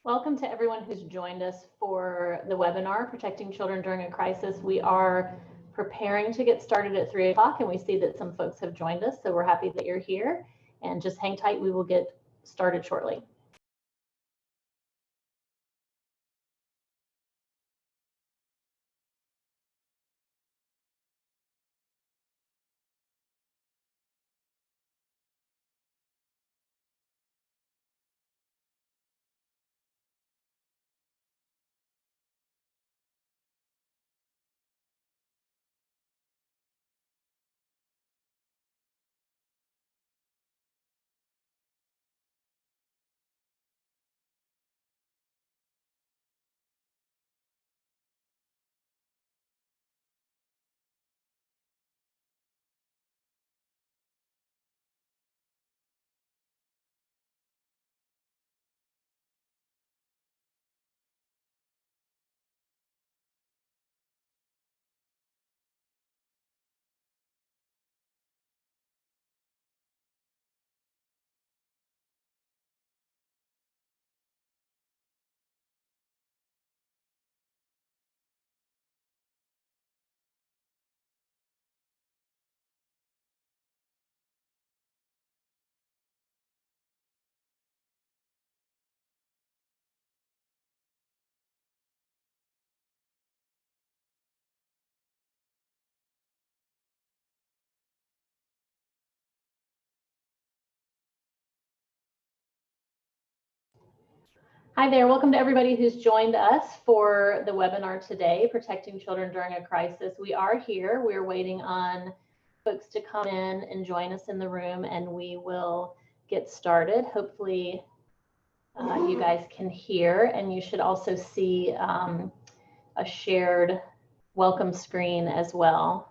Welcome to everyone who's joined us for the webinar, Protecting Children During a Crisis. We are preparing to get started at 3 o'clock, and we see that some folks have joined us, so we're happy that you're here. And just hang tight, we will get started shortly. Hi there, welcome to everybody who's joined us for the webinar today, Protecting Children During a Crisis. We are here, we're waiting on folks to come in and join us in the room, and we will get started. Hopefully you guys can hear, and you should also see a shared welcome screen as well.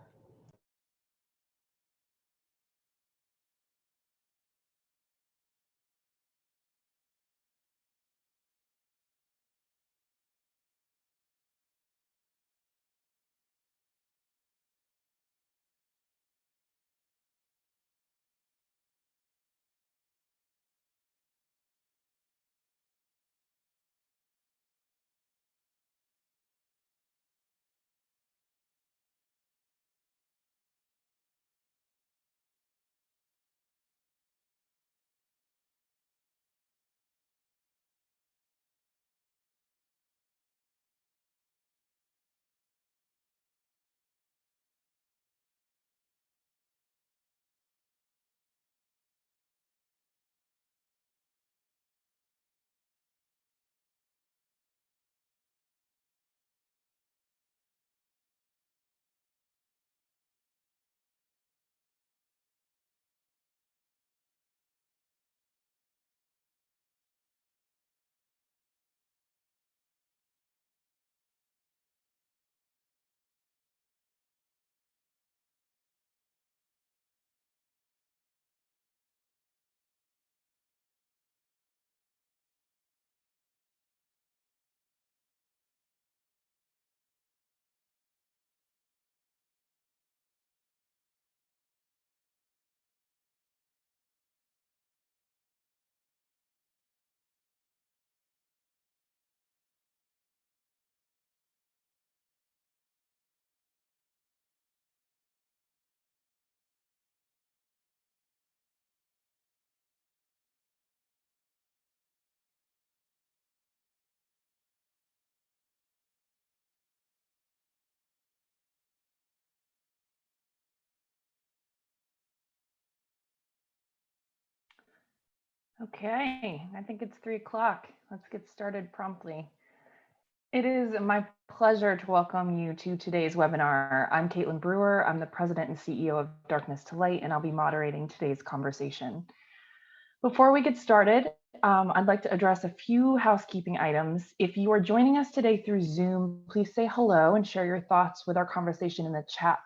Okay, I think it's 3 o'clock. Let's get started promptly. It is my pleasure to welcome you to today's webinar. I'm Kaitlin Brewer. I'm the president and CEO of Darkness to Light, and I'll be moderating today's conversation. Before we get started, I'd like to address a few housekeeping items. If you are joining us today through Zoom, please say hello and share your thoughts with our conversation in the chat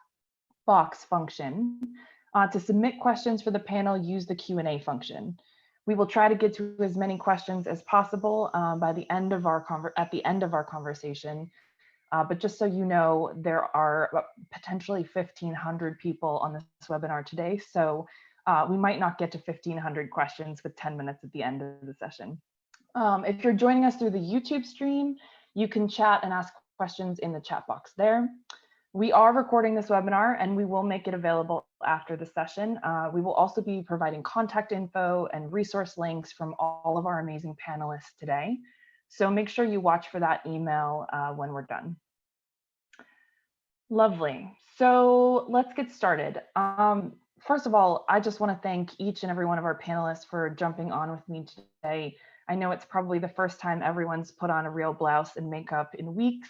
box function. To submit questions for the panel, use the Q&A function. We will try to get to as many questions as possible by the end of our conversation. But just so you know, there are potentially 1,500 people on this webinar today, so we might not get to 1,500 questions with 10 minutes at the end of the session. If you're joining us through the YouTube stream, you can chat and ask questions in the chat box there. We are recording this webinar and we will make it available after the session. We will also be providing contact info and resource links from all of our amazing panelists today. So make sure you watch for that email when we're done. Lovely. So let's get started. First of all, I just want to thank each and every one of our panelists for jumping on with me today. I know it's probably the first time everyone's put on a real blouse and makeup in weeks.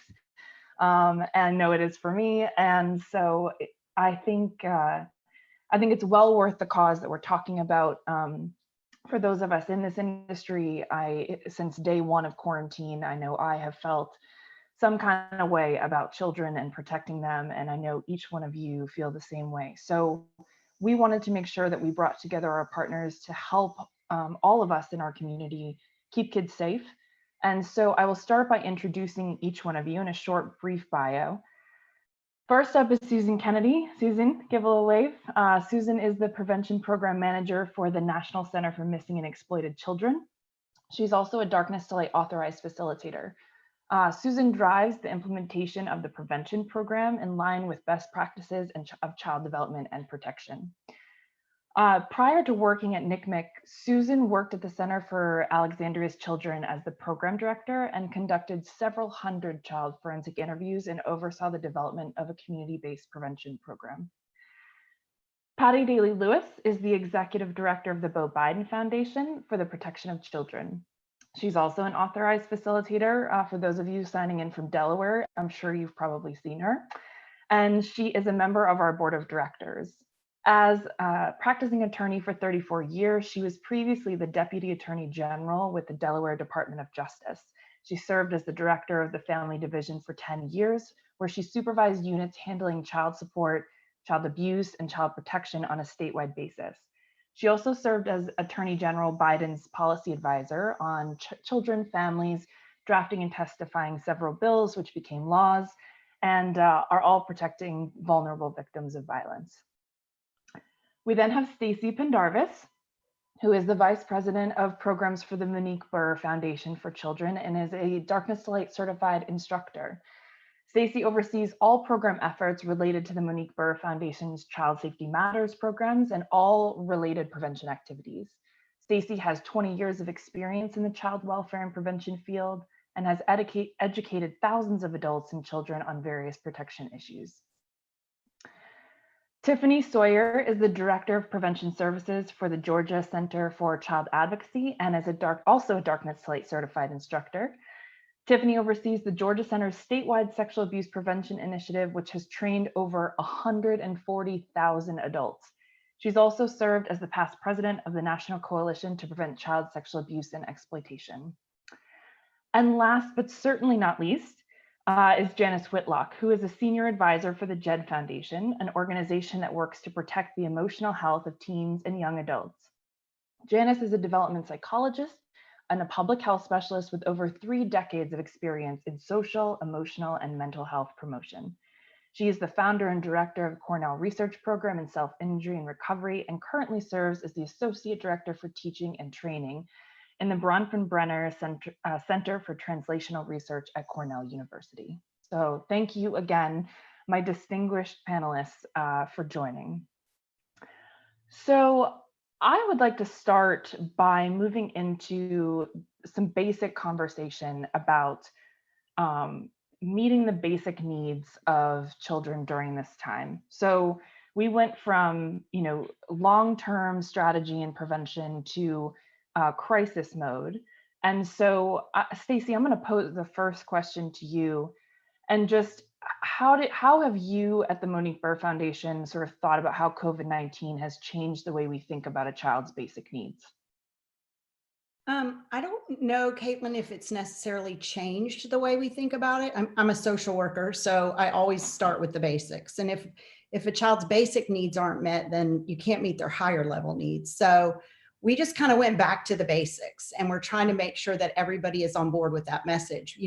And I know it is for me. And so I think it's well worth the cause that we're talking about. For those of us in this industry, since day one of quarantine, I know I have felt some kind of way about children and protecting them. And I know each one of you feel the same way. So we wanted to make sure that we brought together our partners to help all of us in our community keep kids safe. And so I will start by introducing each one of you in a short, brief bio. First up is Susan Kennedy. Susan, give a little wave. Susan is the Prevention Program Manager for the National Center for Missing and Exploited Children. She's also a Darkness to Light authorized facilitator. Susan drives the implementation of the prevention program in line with best practices of child development and protection. Prior to working at NCMEC, Susan worked at the Center for Alexandria's Children as the program director and conducted several hundred child forensic interviews and oversaw the development of a community-based prevention program. Patty Daly-Lewis is the executive director of the Beau Biden Foundation for the Protection of Children. She's also an authorized facilitator. For those of you signing in from Delaware, I'm sure you've probably seen her. And she is a member of our board of directors. As a practicing attorney for 34 years, she was previously the Deputy Attorney General with the Delaware Department of Justice. She served as the director of the Family Division for 10 years, where she supervised units handling child support, child abuse, and child protection on a statewide basis. She also served as Attorney General Biden's policy advisor on children, families, drafting and testifying several bills which became laws and are all protecting vulnerable victims of violence. We then have Stacy Pendarvis, who is the Vice President of Programs for the Monique Burr Foundation for Children and is a Darkness to Light certified instructor. Stacy oversees all program efforts related to the Monique Burr Foundation's Child Safety Matters programs and all related prevention activities. Stacy has 20 years of experience in the child welfare and prevention field and has educated thousands of adults and children on various protection issues. Tiffany Sawyer is the Director of Prevention Services for the Georgia Center for Child Advocacy and is also a Darkness to Light certified instructor. Tiffany oversees the Georgia Center's statewide sexual abuse prevention initiative, which has trained over 140,000 adults. She's also served as the past president of the National Coalition to Prevent Child Sexual Abuse and Exploitation. And last, but certainly not least, is Janice Whitlock, who is a senior advisor for the JED Foundation, an organization that works to protect the emotional health of teens and young adults. Janice is a development psychologist and a public health specialist with over 3 decades of experience in social, emotional, and mental health promotion. She is the founder and director of the Cornell Research Program in Self-Injury and Recovery and currently serves as the Associate Director for Teaching and Training in the Bronfenbrenner Center for Translational Research at Cornell University. So thank you again, my distinguished panelists, for joining. So I would like to start by moving into some basic conversation about meeting the basic needs of children during this time. So we went from, long-term strategy and prevention to crisis mode. And so, Stacy, I'm going to pose the first question to you, and just how have you at the Monique Burr Foundation sort of thought about how COVID-19 has changed the way we think about a child's basic needs? I don't know, Kaitlin, if it's necessarily changed the way we think about it. I'm a social worker, so I always start with the basics. And if a child's basic needs aren't met, then you can't meet their higher level needs. So we just kind of went back to the basics, and we're trying to make sure that everybody is on board with that message.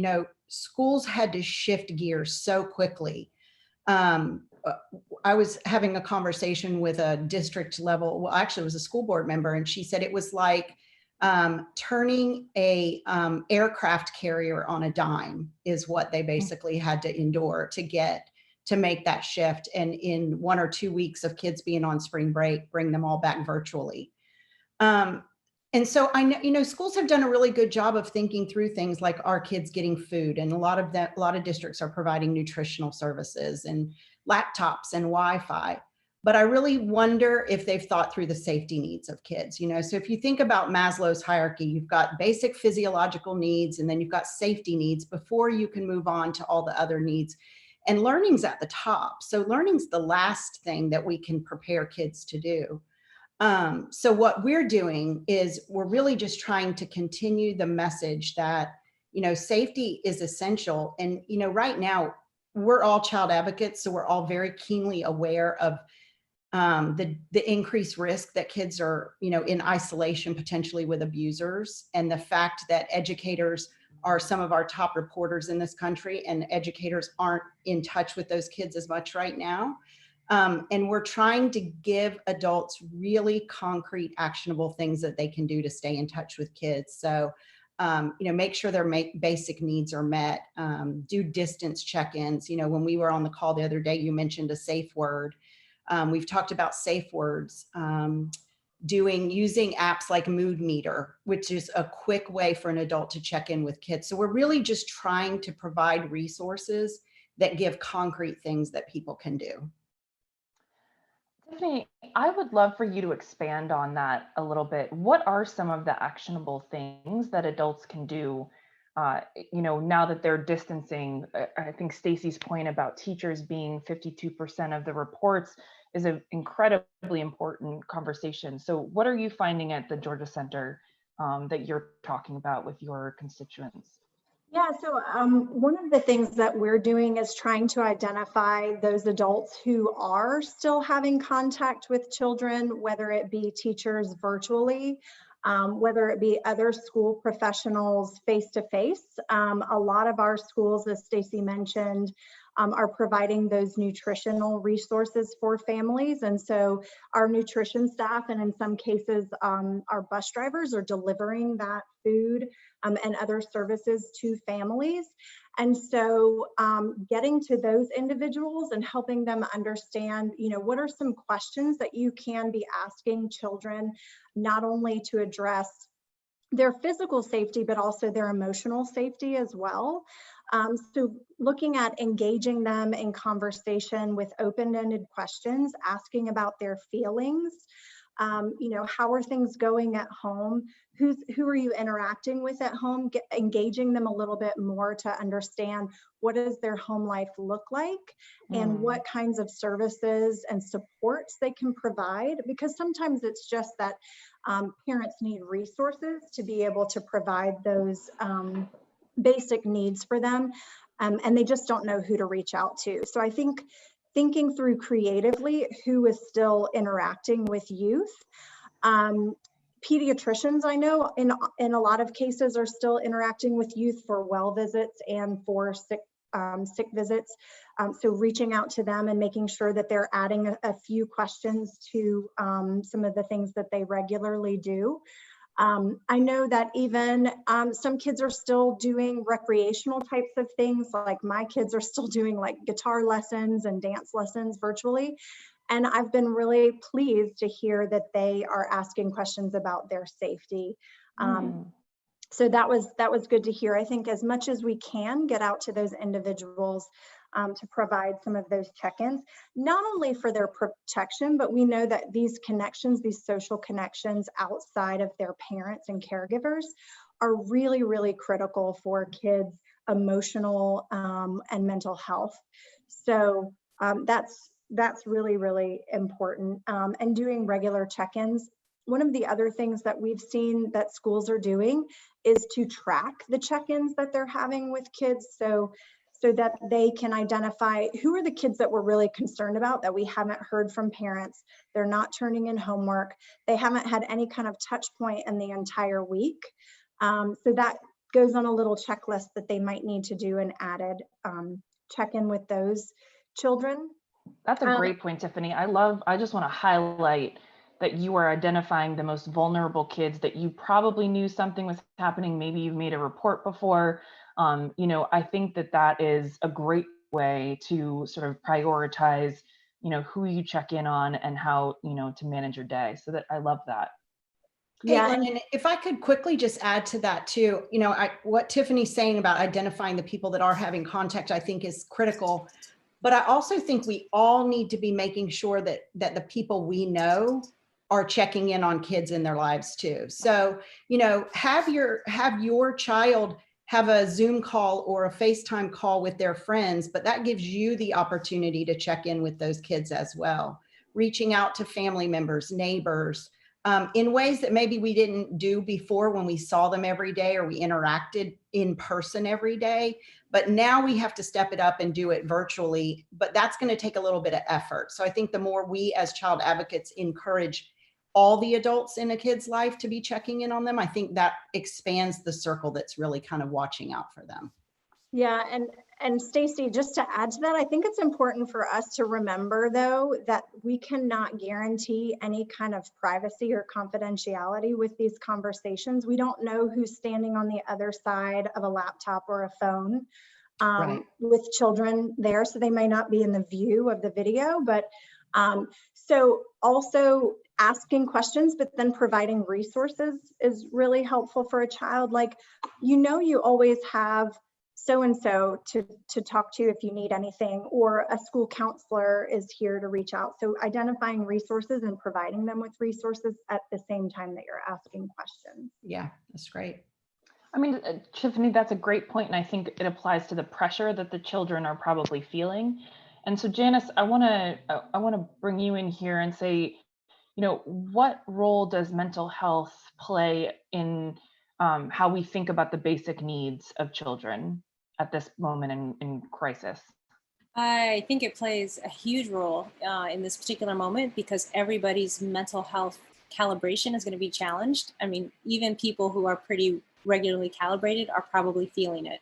Schools had to shift gears so quickly. I was having a conversation with a district level, well, actually it was a school board member, and she said it was like Turning a aircraft carrier on a dime is what they basically had to endure to make that shift. And in 1 or 2 weeks of kids being on spring break, bring them all back virtually. And so I know, schools have done a really good job of thinking through things like our kids getting food, and a lot of districts are providing nutritional services and laptops and Wi-Fi. But I really wonder if they've thought through the safety needs of kids. So if you think about Maslow's hierarchy, you've got basic physiological needs, and then you've got safety needs before you can move on to all the other needs. And learning's at the top. So learning's the last thing that we can prepare kids to do. So what we're doing is we're really just trying to continue the message that, safety is essential. And, right now we're all child advocates, so we're all very keenly aware of the increased risk that kids are, in isolation, potentially with abusers, and the fact that educators are some of our top reporters in this country, and educators aren't in touch with those kids as much right now. And we're trying to give adults really concrete, actionable things that they can do to stay in touch with kids. So, make sure their basic needs are met, do distance check-ins. When we were on the call the other day, you mentioned a safe word. We've talked about safe words, using apps like Mood Meter, which is a quick way for an adult to check in with kids. So we're really just trying to provide resources that give concrete things that people can do. Tiffany, I would love for you to expand on that a little bit. What are some of the actionable things that adults can do, now that they're distancing? I think Stacy's point about teachers being 52% of the reports is an incredibly important conversation. So what are you finding at the Georgia Center that you're talking about with your constituents? Yeah, so one of the things that we're doing is trying to identify those adults who are still having contact with children, whether it be teachers virtually, whether it be other school professionals face-to-face. A lot of our schools, as Stacy mentioned, are providing those nutritional resources for families. And so our nutrition staff, and in some cases our bus drivers, are delivering that food and other services to families. And so getting to those individuals and helping them understand, what are some questions that you can be asking children, not only to address their physical safety, but also their emotional safety as well. So looking at engaging them in conversation with open-ended questions, asking about their feelings, how are things going at home? Who are you interacting with at home? Engaging them a little bit more to understand what does their home life look like and what kinds of services and supports they can provide, because sometimes it's just that parents need resources to be able to provide those basic needs for them, and they just don't know who to reach out to. So I think thinking through creatively who is still interacting with youth. Pediatricians, I know in a lot of cases, are still interacting with youth for well visits and for sick visits. So reaching out to them and making sure that they're adding a few questions to some of the things that they regularly do. I know that even some kids are still doing recreational types of things, like my kids are still doing like guitar lessons and dance lessons virtually. And I've been really pleased to hear that they are asking questions about their safety. So that was good to hear. I think as much as we can get out to those individuals to provide some of those check-ins, not only for their protection, but we know that these connections, these social connections outside of their parents and caregivers are really, really critical for kids' emotional and mental health. So that's really, really important. And doing regular check-ins. One of the other things that we've seen that schools are doing is to track the check-ins that they're having with kids, so that they can identify who are the kids that we're really concerned about that we haven't heard from parents. They're not turning in homework. They haven't had any kind of touch point in the entire week. So that goes on a little checklist that they might need to do an added check-in with those children. That's a great point, Tiffany. I just want to highlight that you are identifying the most vulnerable kids, that you probably knew something was happening. Maybe you've made a report before. You know, I think that that is a great way to sort of prioritize, you know, who you check in on and how, you know, to manage your day. So that I love that. Yeah, Caitlin, and if I could quickly just add to that too, you know, what Tiffany's saying about identifying the people that are having contact, I think is critical. But I also think we all need to be making sure that the people we know are checking in on kids in their lives too. So, you know, have your child have a Zoom call or a FaceTime call with their friends, but that gives you the opportunity to check in with those kids as well. Reaching out to family members, neighbors, in ways that maybe we didn't do before when we saw them every day or we interacted in person every day. But now we have to step it up and do it virtually, but that's going to take a little bit of effort. So I think the more we as child advocates encourage all the adults in a kid's life to be checking in on them, I think that expands the circle that's really kind of watching out for them. yeah, and Stacy, just to add to that, I think it's important for us to remember though that we cannot guarantee any kind of privacy or confidentiality with these conversations. We don't know who's standing on the other side of a laptop or a phone Right. with children there, so they may not be in the view of the video, but so also asking questions, but then providing resources is really helpful for a child. Like, you know, you always have so-and-so to talk to if you need anything, or a school counselor is here to reach out. So identifying resources and providing them with resources at the same time that you're asking questions. Yeah, that's great. I mean, Tiffany, that's a great point, and I think it applies to the pressure that the children are probably feeling. And so, Janice, I want to bring you in here and say, you know, what role does mental health play in how we think about the basic needs of children at this moment in crisis? I think it plays a huge role in this particular moment because everybody's mental health calibration is going to be challenged. I mean, even people who are pretty regularly calibrated are probably feeling it.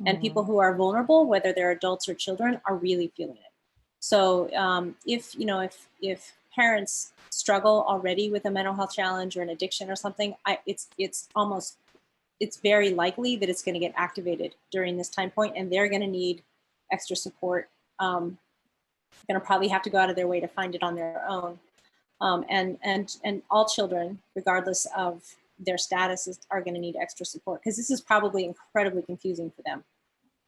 And people who are vulnerable, whether they're adults or children, are really feeling it. So if parents struggle already with a mental health challenge or an addiction or something, it's very likely that it's going to get activated during this time point, and they're going to need extra support. Going to probably have to go out of their way to find it on their own. And all children, regardless of their status, are going to need extra support because this is probably incredibly confusing for them.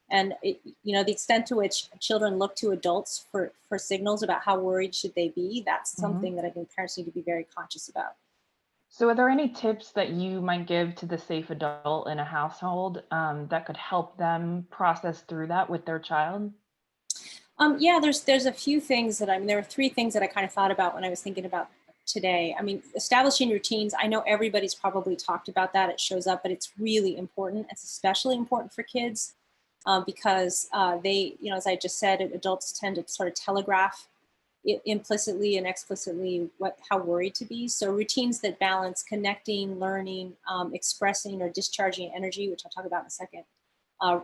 And the extent to which children look to adults for signals about how worried should they be, that's something that I think parents need to be very conscious about. So are there any tips that you might give to the safe adult in a household that could help them process through that with their child? Yeah, there's a few things there were three things that I kind of thought about when I was thinking about today. I mean, establishing routines. I know everybody's probably talked about that. It shows up, but it's really important. It's especially important for kids because they, as I just said, adults tend to sort of telegraph implicitly and explicitly how worried to be. So routines that balance connecting, learning, expressing, or discharging energy, which I'll talk about in a second,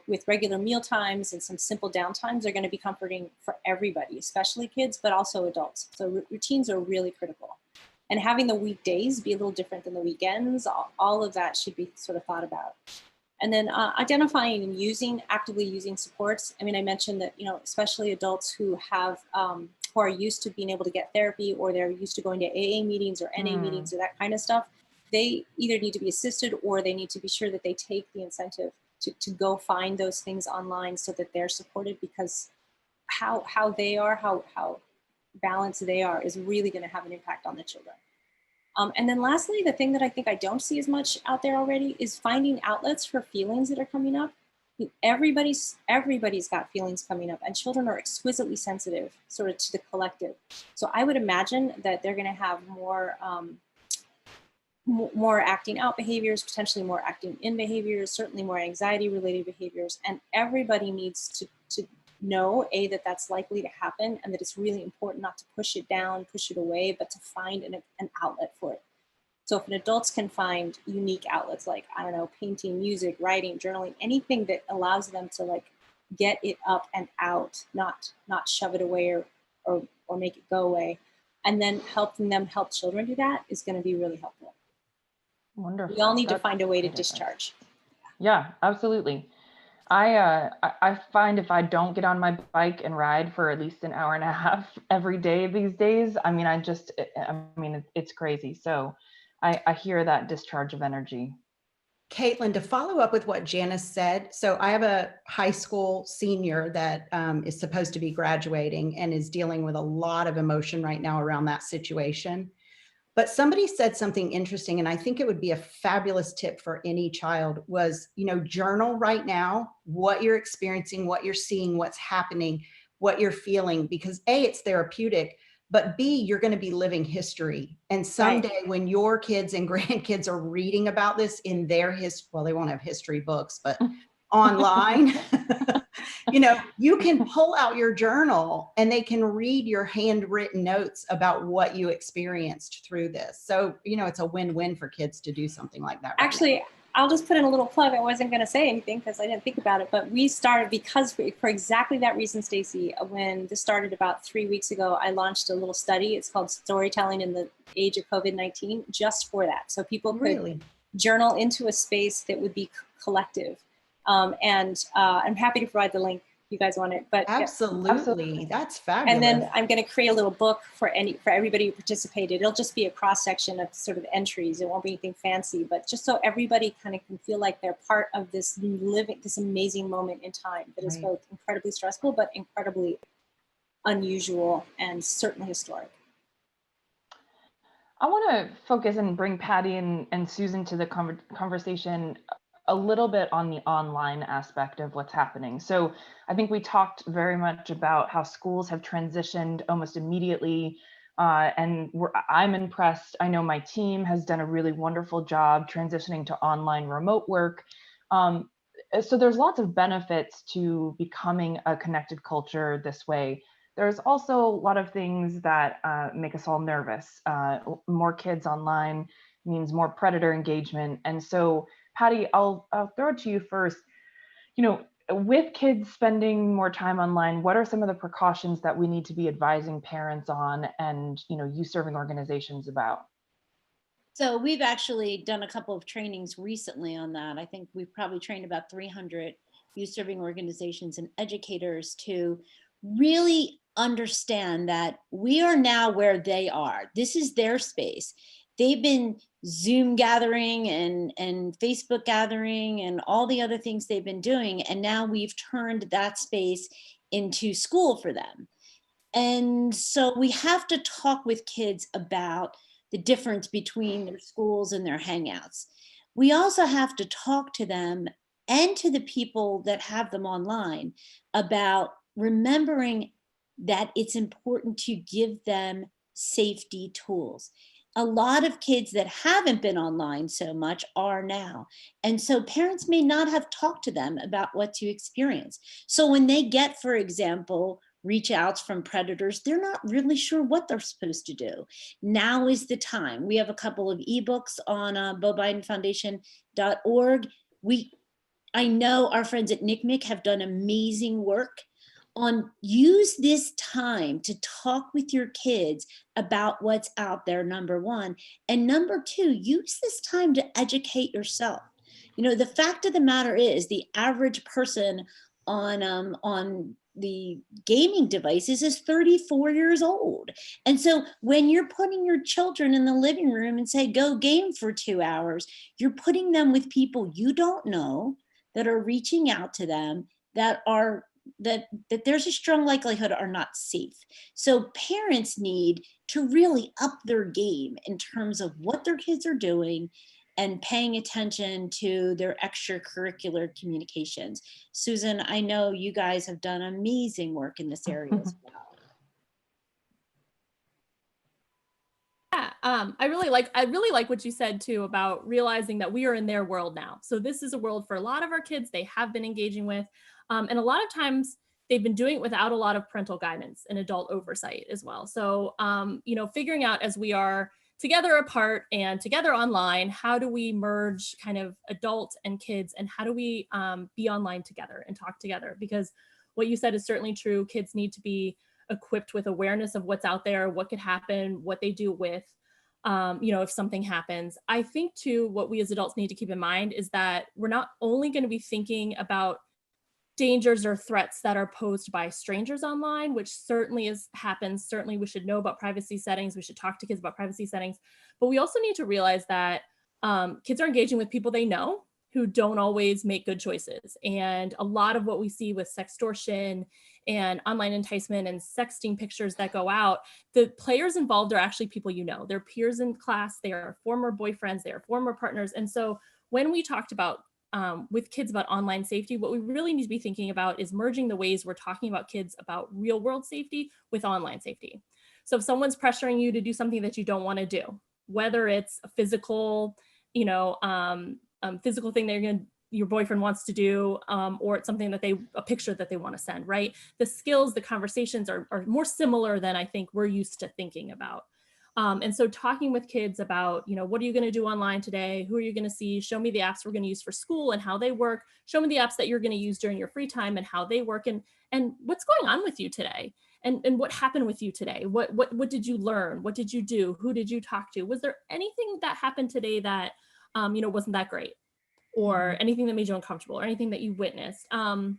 with regular meal times and some simple downtimes are going to be comforting for everybody, especially kids, but also adults. So routines are really critical. And having the weekdays be a little different than the weekends, all of that should be sort of thought about. And then identifying and actively using supports. I mean, I mentioned that, especially adults who who are used to being able to get therapy, or they're used to going to AA meetings or NA meetings or that kind of stuff, they either need to be assisted or they need to be sure that they take the incentive to go find those things online so that they're supported, because how balanced they are is really going to have an impact on the children. And then lastly, the thing that I think I don't see as much out there already is finding outlets for feelings that are coming up. I mean, everybody's got feelings coming up, and children are exquisitely sensitive sort of to the collective. So I would imagine that they're going to have more acting out behaviors, potentially more acting in behaviors, certainly more anxiety related behaviors. And everybody needs to know, that that's likely to happen, and that it's really important not to push it down, push it away, but to find an outlet for it. So if adults can find unique outlets like, I don't know, painting, music, writing, journaling, anything that allows them to get it up and out, not shove it away or make it go away, and then helping them help children do that is going to be really helpful. Wonderful. We all need to That's find a way to great advice. discharge. Yeah, absolutely. I find if I don't get on my bike and ride for at least an hour and a half every day these days, I mean, it's crazy. So I hear that discharge of energy. Kaitlin, to follow up with what Janice said, so I have a high school senior that is supposed to be graduating and is dealing with a lot of emotion right now around that situation. But somebody said something interesting, and I think it would be a fabulous tip for any child was, journal right now what you're experiencing, what you're seeing, what's happening, what you're feeling, because A, it's therapeutic, but B, you're going to be living history. And someday when your kids and grandkids are reading about this in their well, they won't have history books, but online, you can pull out your journal and they can read your handwritten notes about what you experienced through this. So, it's a win-win for kids to do something like that. Actually, I'll just put in a little plug. I wasn't going to say anything because I didn't think about it, but we started for exactly that reason, Stacy. When this started about 3 weeks ago, I launched a little study. It's called Storytelling in the Age of COVID-19, just for that. So people could journal into a space that would be collective. And I'm happy to provide the link if you guys want it. But absolutely. That's fabulous. And then I'm going to create a little book for everybody who participated. It'll just be a cross section of sort of entries. It won't be anything fancy, but just so everybody kind of can feel like they're part of this amazing moment in time that is both incredibly stressful, but incredibly unusual and certainly historic. I want to focus and bring Patty and Susan to the conversation a little bit on the online aspect of what's happening. So I think we talked very much about how schools have transitioned almost immediately, and I'm impressed. I know my team has done a really wonderful job transitioning to online remote work. So there's lots of benefits to becoming a connected culture this way. There's also a lot of things that make us all nervous. More kids online means more predator engagement. And so, Patty, I'll throw it to you first. With kids spending more time online, what are some of the precautions that we need to be advising parents on and, youth serving organizations about? So we've actually done a couple of trainings recently on that. I think we've probably trained about 300 youth serving organizations and educators to really understand that we are now where they are. This is their space. They've been Zoom gathering and Facebook gathering and all the other things they've been doing. And now we've turned that space into school for them. And so we have to talk with kids about the difference between their schools and their hangouts. We also have to talk to them and to the people that have them online about remembering that it's important to give them safety tools. A lot of kids that haven't been online so much are now. And so parents may not have talked to them about what to experience. So when they get, for example, reach outs from predators, they're not really sure what they're supposed to do. Now is the time. We have a couple of ebooks on BoBidenFoundation.org. I know our friends at NCMEC have done amazing work on use this time to talk with your kids about what's out there, number one. And number two, use this time to educate yourself. The fact of the matter is the average person on the gaming devices is 34 years old. And so when you're putting your children in the living room and say, go game for 2 hours, you're putting them with people you don't know that are reaching out to them that there's a strong likelihood are not safe. So parents need to really up their game in terms of what their kids are doing and paying attention to their extracurricular communications. Susan, I know you guys have done amazing work in this area as well. Yeah, I really like what you said too about realizing that we are in their world now. So this is a world for a lot of our kids they have been engaging with. And a lot of times they've been doing it without a lot of parental guidance and adult oversight as well. So, figuring out as we are together apart and together online, how do we merge kind of adults and kids, and how do we be online together and talk together? Because what you said is certainly true. Kids need to be equipped with awareness of what's out there, what could happen, what they do with, if something happens. I think too, what we as adults need to keep in mind is that we're not only going to be thinking about dangers or threats that are posed by strangers online, which certainly happens. Certainly we should know about privacy settings. We should talk to kids about privacy settings, but we also need to realize that kids are engaging with people they know who don't always make good choices. And a lot of what we see with sextortion and online enticement and sexting pictures that go out, the players involved are actually people you know. They're peers in class, they are former boyfriends, they are former partners. And so when we talked about with kids about online safety, what we really need to be thinking about is merging the ways we're talking about kids about real world safety with online safety. So if someone's pressuring you to do something that you don't want to do, whether it's a physical, physical thing that your boyfriend wants to do, or it's something that a picture that they want to send, right? The skills, the conversations are more similar than I think we're used to thinking about. And so talking with kids about, what are you going to do online today? Who are you going to see? Show me the apps we're going to use for school and how they work. Show me the apps that you're going to use during your free time and how they work, and what's going on with you today, and what happened with you today. What did you learn? What did you do? Who did you talk to? Was there anything that happened today that, wasn't that great, or anything that made you uncomfortable, or anything that you witnessed? And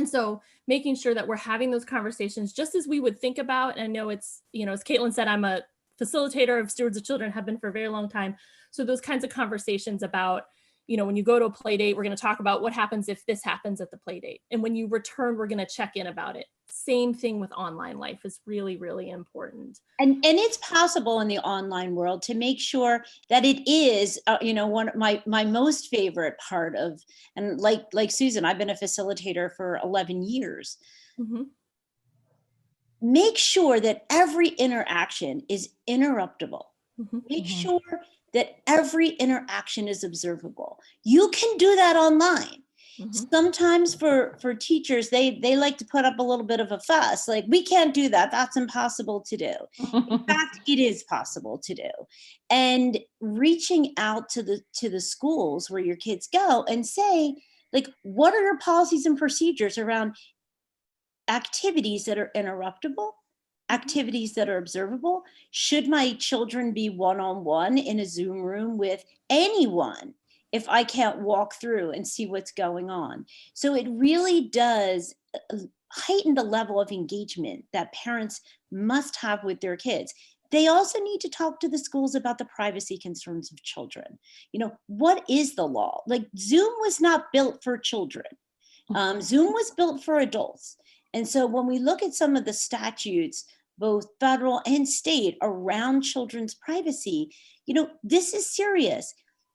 so making sure that we're having those conversations just as we would think about, and I know it's, as Kaitlin said, I'm a facilitator of Stewards of Children, have been for a very long time. So those kinds of conversations about, when you go to a play date, we're going to talk about what happens if this happens at the play date. And when you return, we're going to check in about it. Same thing with online life is really, really important. And it's possible in the online world to make sure that it is, one of my most favorite part of, and like Susan, I've been a facilitator for 11 years. Mm-hmm. Make sure that every interaction is interruptible. Mm-hmm. Make sure that every interaction is observable. You can do that online. Mm-hmm. Sometimes for teachers, they like to put up a little bit of a fuss, like, we can't do that. That's impossible to do. In fact, it is possible to do. And reaching out to the schools where your kids go and say, like, what are your policies and procedures around activities that are interruptible, activities that are observable? Should my children be one-on-one in a Zoom room with anyone if I can't walk through and see what's going on? So it really does heighten the level of engagement that parents must have with their kids. They also need to talk to the schools about the privacy concerns of children. What is the law? Like, Zoom was not built for children. Zoom was built for adults. And so when we look at some of the statutes, both federal and state, around children's privacy, this is serious.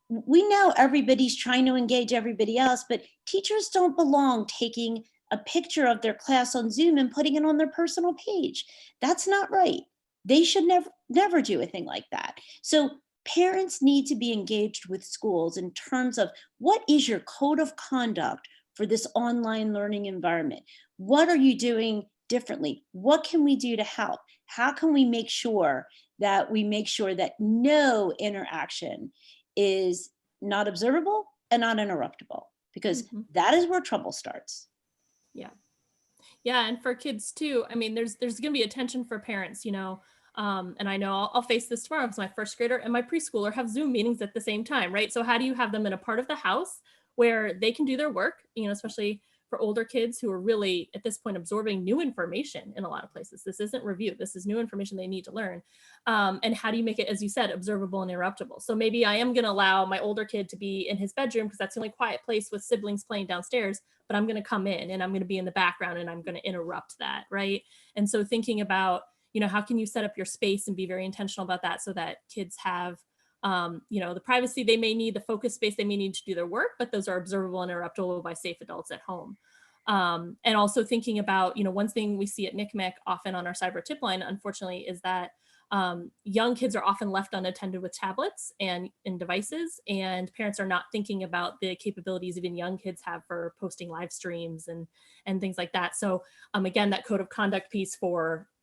We know everybody's trying to engage everybody else, but teachers don't belong taking a picture of their class on Zoom and putting it on their personal page. That's not right. They should never do a thing like that. So parents need to be engaged with schools in terms of, what is your code of conduct for this online learning environment? What are you doing differently? What can we do to help? How can we make sure that no interaction is not observable and not interruptible? Because that is where trouble starts. Yeah. Yeah. And for kids too, I mean, there's going to be a tension for parents, and I know I'll face this tomorrow because my first grader and my preschooler have Zoom meetings at the same time, right? So how do you have them in a part of the house where they can do their work, especially for older kids who are really at this point absorbing new information in a lot of places. This isn't review. This is new information they need to learn. And how do you make it, as you said, observable and interruptible? So maybe I am going to allow my older kid to be in his bedroom because that's the only quiet place with siblings playing downstairs, but I'm going to come in and I'm going to be in the background and I'm going to interrupt that, right? And so thinking about, how can you set up your space and be very intentional about that so that kids have the privacy they may need, the focus space they may need to do their work, but those are observable and interruptible by safe adults at home. And also thinking about, one thing we see at NCMEC often on our cyber tip line, unfortunately, is that young kids are often left unattended with tablets and devices, and parents are not thinking about the capabilities even young kids have for posting live streams and things like that. So again, that code of conduct piece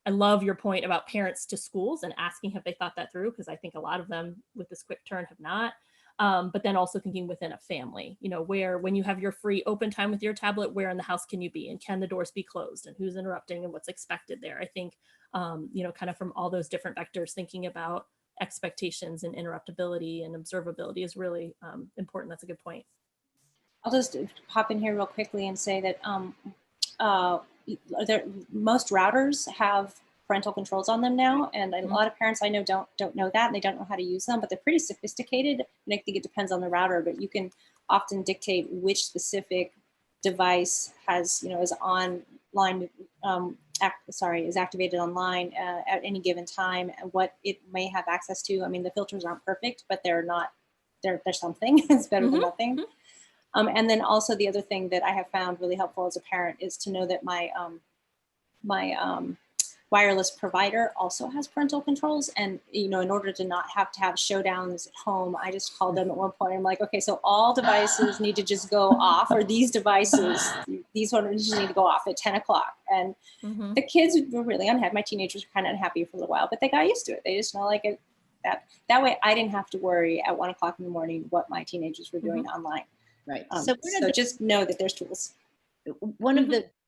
I love your point about parents to schools and asking, have they thought that through? Because I think a lot of them with this quick turn have not. but then also thinking within a family, where when you have your free open time with your tablet, where in the house can you be, and can the doors be closed, and who's interrupting and what's expected there. I think, kind of from all those different vectors, thinking about expectations and interruptibility and observability is really important. That's a good point. I'll just pop in here real quickly and say that most routers have parental controls on them now, and a lot of parents I know don't know that, and they don't know how to use them, but they're pretty sophisticated. And I think it depends on the router, but you can often dictate which specific device has, is online, is activated online at any given time, and what it may have access to. I mean, the filters aren't perfect, but they're something. It's better than nothing. And then also the other thing that I have found really helpful as a parent is to know that my wireless provider also has parental controls. And, in order to not have to have showdowns at home, I just called them at one point. I'm like, okay, so all devices need to just go off, or these devices, these ones just need to go off at 10 o'clock. And the kids were really unhappy. My teenagers were kind of unhappy for a little while, but they got used to it. They just know like it. That way I didn't have to worry at 1 o'clock in the morning what my teenagers were doing online. Right. So just know that there's tools.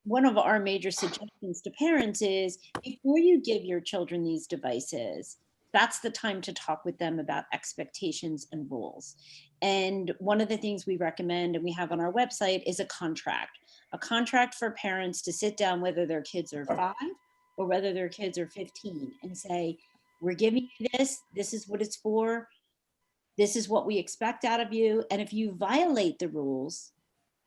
One of our major suggestions to parents is, before you give your children these devices, that's the time to talk with them about expectations and rules. And one of the things we recommend, and we have on our website, is a contract for parents to sit down, whether their kids are 5 or whether their kids are 15, and say, we're giving you this is what it's for. This is what we expect out of you. And if you violate the rules,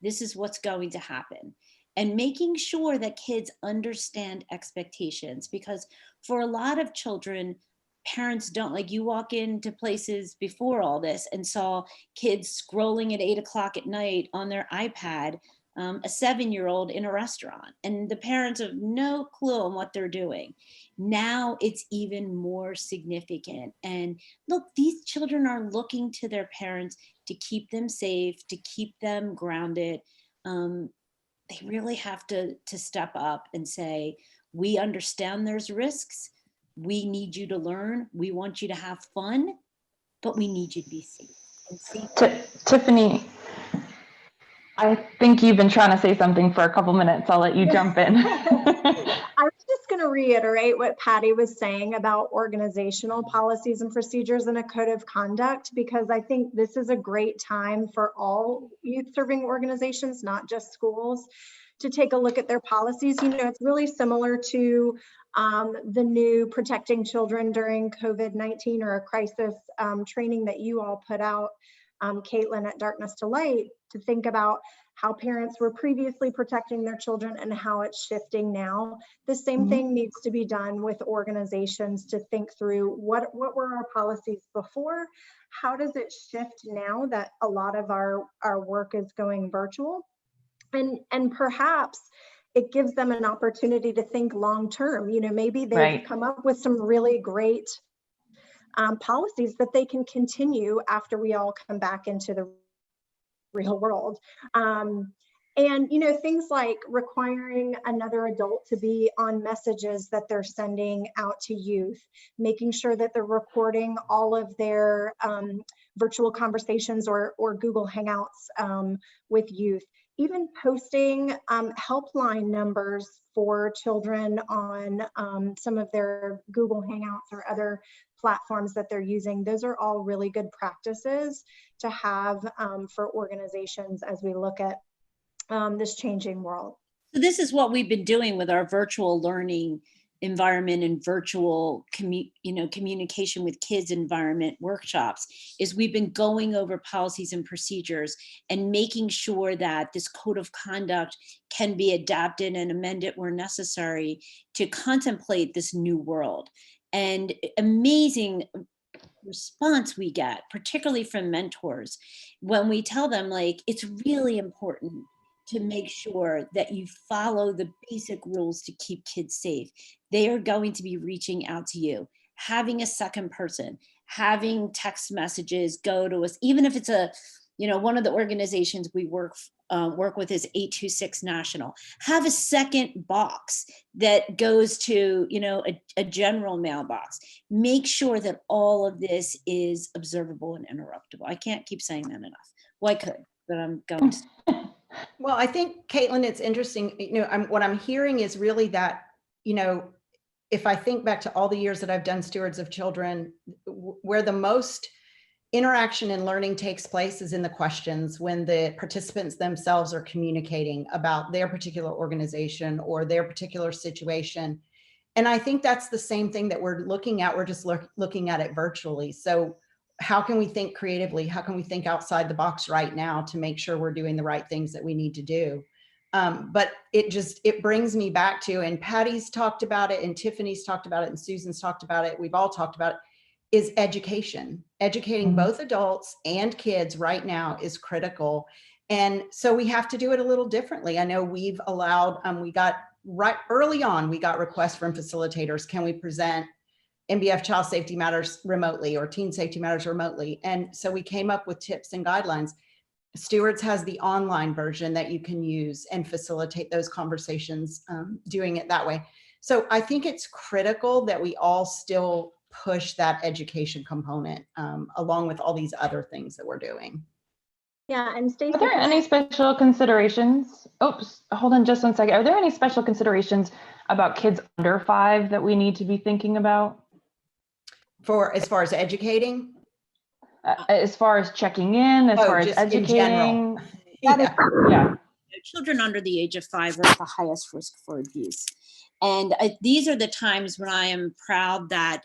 this is what's going to happen. And making sure that kids understand expectations, because for a lot of children, parents don't, like, you walk into places before all this and saw kids scrolling at 8 o'clock at night on their iPad, a 7-year-old in a restaurant, and the parents have no clue on what they're doing. Now it's even more significant. And look, these children are looking to their parents to keep them safe, to keep them grounded. They really have to step up and say, we understand there's risks. We need you to learn. We want you to have fun, but we need you to be safe. Tiffany, I think you've been trying to say something for a couple minutes. I'll let you jump in. I was just going to reiterate what Patty was saying about organizational policies and procedures and a code of conduct, because I think this is a great time for all youth serving organizations, not just schools, to take a look at their policies. It's really similar to the new Protecting Children During COVID-19 or a Crisis training that you all put out, Kaitlin, at Darkness to Light, to think about how parents were previously protecting their children and how it's shifting now. The same thing needs to be done with organizations, to think through what were our policies before, how does it shift now that a lot of our work is going virtual, and perhaps it gives them an opportunity to think long term. Maybe they've come up with some really great policies that they can continue after we all come back into the real world. And things like requiring another adult to be on messages that they're sending out to youth, making sure that they're recording all of their virtual conversations or Google Hangouts with youth, even posting helpline numbers for children on some of their Google Hangouts or other platforms that they're using. Those are all really good practices to have for organizations as we look at this changing world. So this is what we've been doing with our virtual learning environment and virtual communication with kids environment workshops, is we've been going over policies and procedures and making sure that this code of conduct can be adapted and amended where necessary to contemplate this new world. And amazing response we get, particularly from mentors, when we tell them, like, it's really important to make sure that you follow the basic rules to keep kids safe. They are going to be reaching out to you, having a second person, having text messages go to us, even if it's one of the organizations we work work with is 826 National. Have a second box that goes to, you know, a general mailbox. Make sure that all of this is observable and interruptible. I can't keep saying that enough. Well, I could, but I'm going to. Well, I think, Kaitlin, it's interesting, you know, what I'm hearing is really that, you know, if I think back to all the years that I've done Stewards of Children, where the most interaction and learning takes place is in the questions, when the participants themselves are communicating about their particular organization or their particular situation. And I think that's the same thing that we're looking at. We're just looking at it virtually. So how can we think creatively? How can we think outside the box right now to make sure we're doing the right things that we need to do? But it brings me back to, and Patty's talked about it, and Tiffany's talked about it, and Susan's talked about it, we've all talked about it, is education. Educating both adults and kids right now is critical. And so we have to do it a little differently. I know we've allowed, we got right early on, we got requests from facilitators. Can we present NBF Child Safety Matters remotely or Teen Safety Matters remotely? And so we came up with tips and guidelines. Stewards has the online version that you can use and facilitate those conversations, doing it that way. So I think it's critical that we all still push that education component, along with all these other things that we're doing. Yeah, and Stacey, Are there any special considerations? Oops, hold on just one second. Are there any special considerations about kids under 5 that we need to be thinking about? As far as educating? As far as checking in, as far as educating? Yeah. Children under the age of 5 are at the highest risk for abuse. And these are the times when I am proud that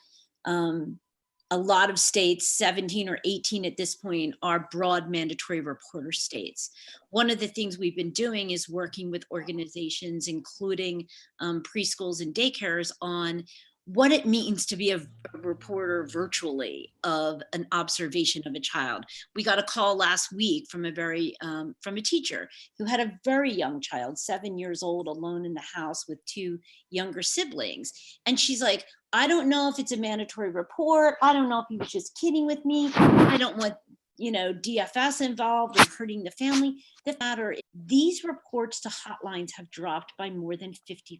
a lot of states, 17 or 18 at this point, are broad mandatory reporter states. One of the things we've been doing is working with organizations, including preschools and daycares, on what it means to be a reporter virtually of an observation of a child. We got a call last week from a teacher who had a very young child, 7 years old, alone in the house with 2 younger siblings. And she's like, I don't know if it's a mandatory report. I don't know if he was just kidding with me. I don't want, you know, DFS involved or hurting the family. The matter, these reports to hotlines have dropped by more than 50%.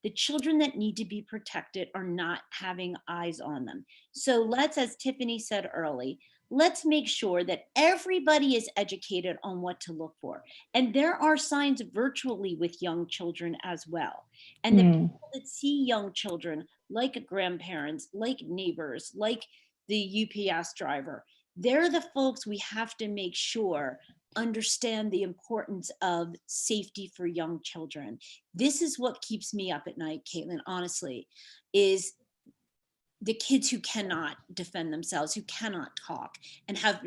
The children that need to be protected are not having eyes on them. So let's, as Tiffany said early, let's make sure that everybody is educated on what to look for. And there are signs virtually with young children as well. And the people that see young children, like grandparents, like neighbors, like the UPS driver, they're the folks we have to make sure understand the importance of safety for young children. This is what keeps me up at night, Kaitlin, honestly, is the kids who cannot defend themselves, who cannot talk, and have,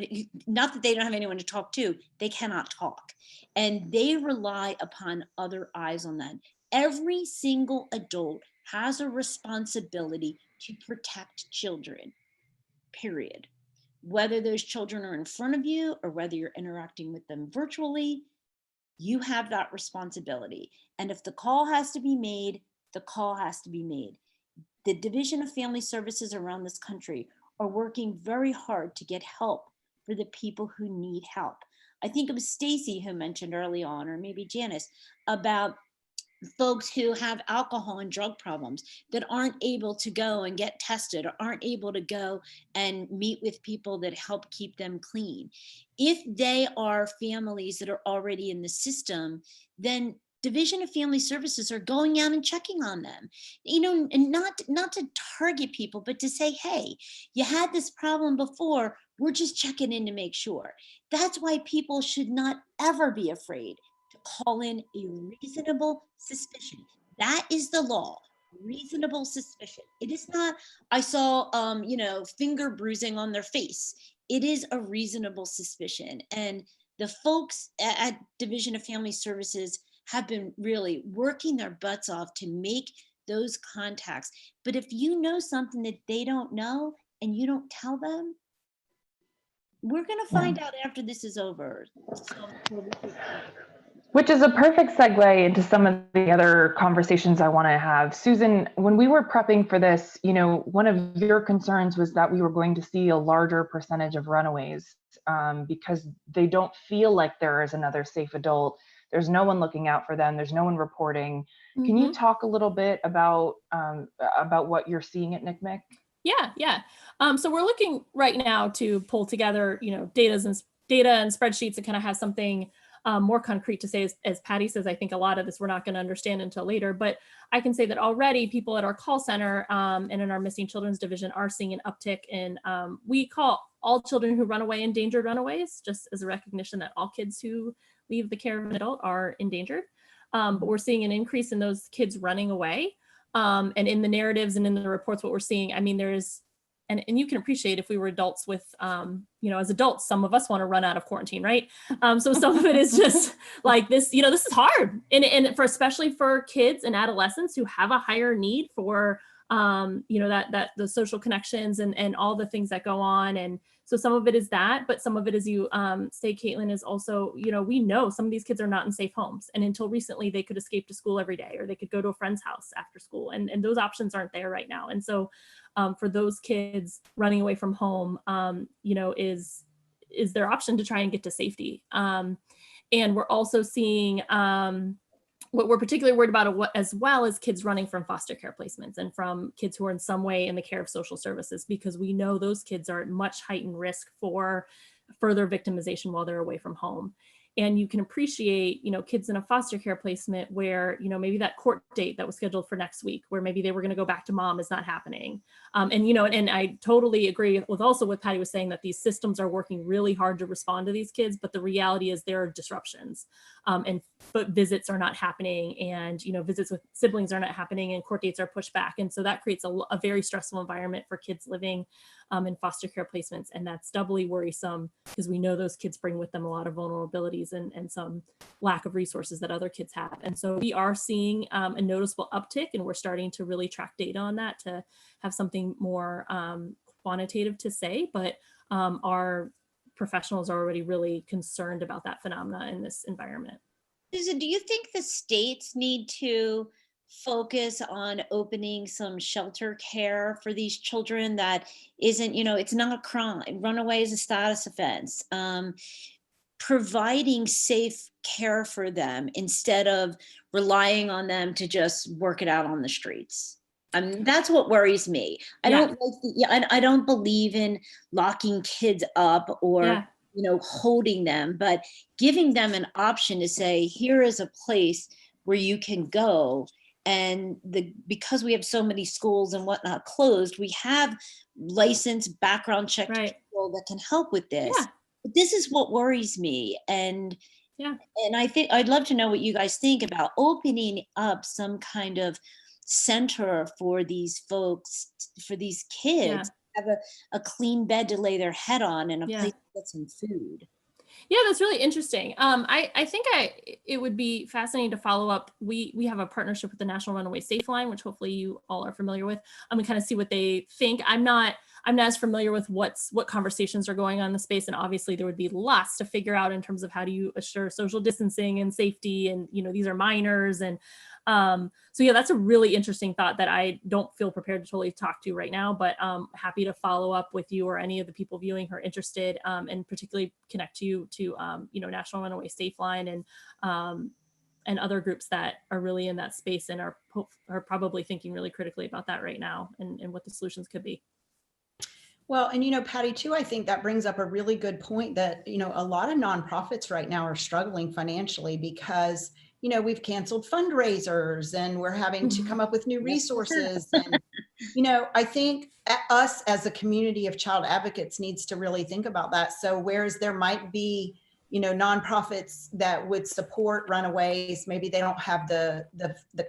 not that they don't have anyone to talk to, they cannot talk. And they rely upon other eyes on them. Every single adult has a responsibility to protect children, period. Whether those children are in front of you or whether you're interacting with them virtually, you have that responsibility. And if the call has to be made, the call has to be made. The Division of Family Services around this country are working very hard to get help for the people who need help. I think it was Stacy who mentioned early on, or maybe Janice, about folks who have alcohol and drug problems that aren't able to go and get tested or aren't able to go and meet with people that help keep them clean. If they are families that are already in the system, then Division of Family Services are going out and checking on them, you know, and not to target people, but to say, hey, you had this problem before, we're just checking in to make sure. That's why people should not ever be afraid to call in a reasonable suspicion. That is the law, reasonable suspicion. It is not, I saw, you know, finger bruising on their face. It is a reasonable suspicion. And the folks at Division of Family Services have been really working their butts off to make those contacts. But if you know something that they don't know and you don't tell them, we're going to find out after this is over. Which is a perfect segue into some of the other conversations I want to have. Susan, when we were prepping for this, one of your concerns was that we were going to see a larger percentage of runaways because they don't feel like there is another safe adult. There's no one looking out for them. There's no one reporting. Can you talk a little bit about what you're seeing at NCMEC? Yeah. So we're looking right now to pull together, data and spreadsheets and kind of have something more concrete to say. As Patty says, I think a lot of this we're not going to understand until later, but I can say that already people at our call center and in our missing children's division are seeing an uptick in, we call all children who run away endangered runaways, just as a recognition that all kids who leave the care of an adult are endangered. But we're seeing an increase in those kids running away. And in the narratives and in the reports, what we're seeing, I mean, there's, and you can appreciate if we were adults with, as adults, some of us want to run out of quarantine, right? So some of it is just like this, this is hard. And for, especially for kids and adolescents who have a higher need for, that the social connections and all the things that go on. And so some of it is that, but some of it, as you say, Kaitlin, is also, we know some of these kids are not in safe homes. And until recently, they could escape to school every day, or they could go to a friend's house after school. And those options aren't there right now. And so for those kids, running away from home, is their option to try and get to safety. And we're also seeing what we're particularly worried about as well as kids running from foster care placements and from kids who are in some way in the care of social services, because we know those kids are at much heightened risk for further victimization while they're away from home. And you can appreciate, kids in a foster care placement where, maybe that court date that was scheduled for next week, where maybe they were going to go back to mom, is not happening. And I totally agree with what Patty was saying, that these systems are working really hard to respond to these kids, but the reality is there are disruptions, but visits are not happening, and, visits with siblings are not happening, and court dates are pushed back. And so that creates a very stressful environment for kids living in foster care placements. And that's doubly worrisome because we know those kids bring with them a lot of vulnerabilities and some lack of resources that other kids have. And so we are seeing a noticeable uptick, and we're starting to really track data on that to have something more quantitative to say, but our professionals are already really concerned about that phenomena in this environment. Susan, do you think the states need to focus on opening some shelter care for these children that isn't, it's not a crime? Runaway is a status offense. Providing safe care for them instead of relying on them to just work it out on the streets. That's what worries me. I don't believe in locking kids up or holding them, but giving them an option to say, here is a place where you can go. And because we have so many schools and whatnot closed, we have licensed background check people that can help with this. Yeah. But this is what worries me. And I think I'd love to know what you guys think about opening up some kind of center for these folks, for these kids, have a clean bed to lay their head on and a place to get some food. Yeah, that's really interesting. I think it would be fascinating to follow up. We have a partnership with the National Runaway Safe Line, which hopefully you all are familiar with. And kind of see what they think. I'm not as familiar with what conversations are going on in the space. And obviously there would be lots to figure out in terms of how do you assure social distancing and safety. And, these are minors. And so yeah, that's a really interesting thought that I don't feel prepared to totally talk to right now, but happy to follow up with you or any of the people viewing who are interested, and particularly connect you to National Runaway Safe Line and other groups that are really in that space and are probably thinking really critically about that right now and what the solutions could be. Well, and Patty, too, I think that brings up a really good point that, a lot of nonprofits right now are struggling financially because we've canceled fundraisers and we're having to come up with new resources. And, I think us as a community of child advocates needs to really think about that. So whereas there might be, nonprofits that would support runaways, maybe they don't have the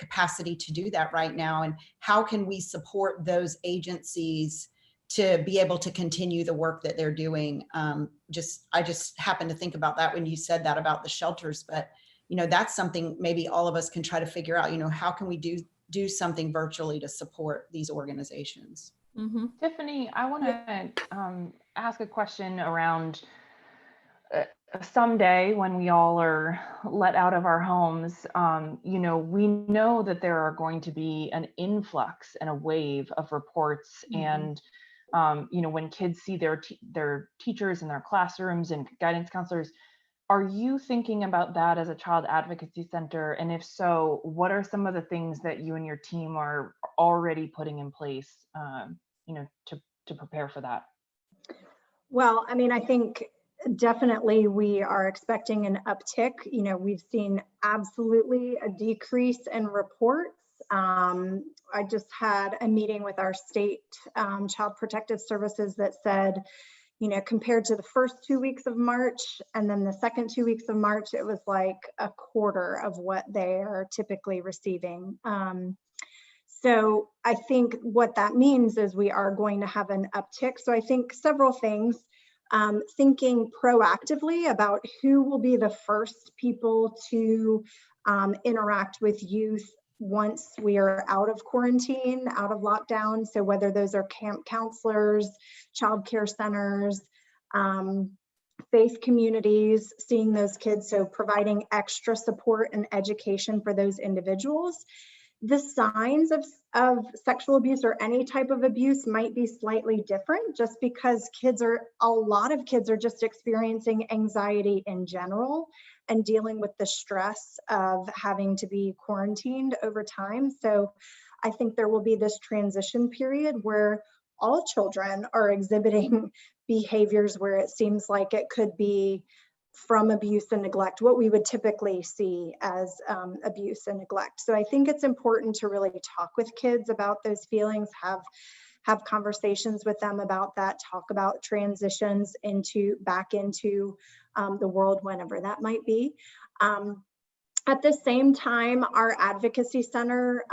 capacity to do that right now. And how can we support those agencies to be able to continue the work that they're doing? I just happened to think about that when you said that about the shelters, but that's something maybe all of us can try to figure out, how can we do something virtually to support these organizations? Mm-hmm. Tiffany, I want to ask a question around someday when we all are let out of our homes, we know that there are going to be an influx and a wave of reports. And when kids see their teachers in their classrooms and guidance counselors, are you thinking about that as a child advocacy center? And if so, what are some of the things that you and your team are already putting in place, to prepare for that? Well, I mean, I think definitely we are expecting an uptick. We've seen absolutely a decrease in reports. I just had a meeting with our state Child Protective Services that said, compared to the first 2 weeks of March and then the second 2 weeks of March, it was like a quarter of what they are typically receiving. So I think what that means is we are going to have an uptick. So I think several things, thinking proactively about who will be the first people to interact with youth once we are out of quarantine, out of lockdown. So whether those are camp counselors, childcare centers, faith communities, seeing those kids, so providing extra support and education for those individuals. The signs of sexual abuse or any type of abuse might be slightly different, just because a lot of kids are just experiencing anxiety in general and dealing with the stress of having to be quarantined over time. So I think there will be this transition period where all children are exhibiting behaviors where it seems like it could be from abuse and neglect, what we would typically see as abuse and neglect. So I think it's important to really talk with kids about those feelings, have conversations with them about that, talk about transitions back into the world, whenever that might be. At the same time, our advocacy center,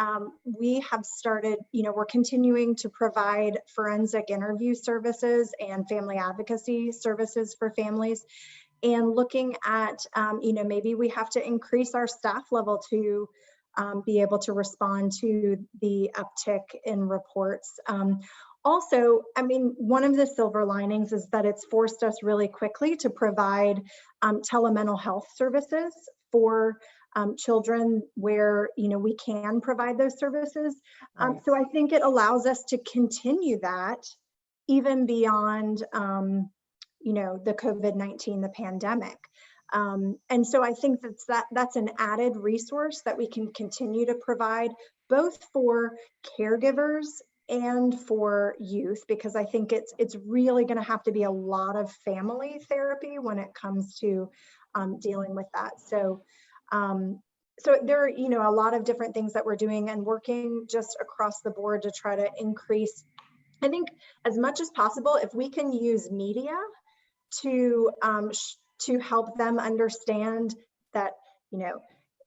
we have started, we're continuing to provide forensic interview services and family advocacy services for families. And looking at, maybe we have to increase our staff level to be able to respond to the uptick in reports. Also, I mean, one of the silver linings is that it's forced us really quickly to provide telemental health services for children where, we can provide those services. So I think it allows us to continue that even beyond the COVID-19, the pandemic. And so I think that's an added resource that we can continue to provide both for caregivers and for youth, because I think it's really going to have to be a lot of family therapy when it comes to dealing with that. So there are, a lot of different things that we're doing and working just across the board to try to increase, I think, as much as possible, if we can use media to help them understand that,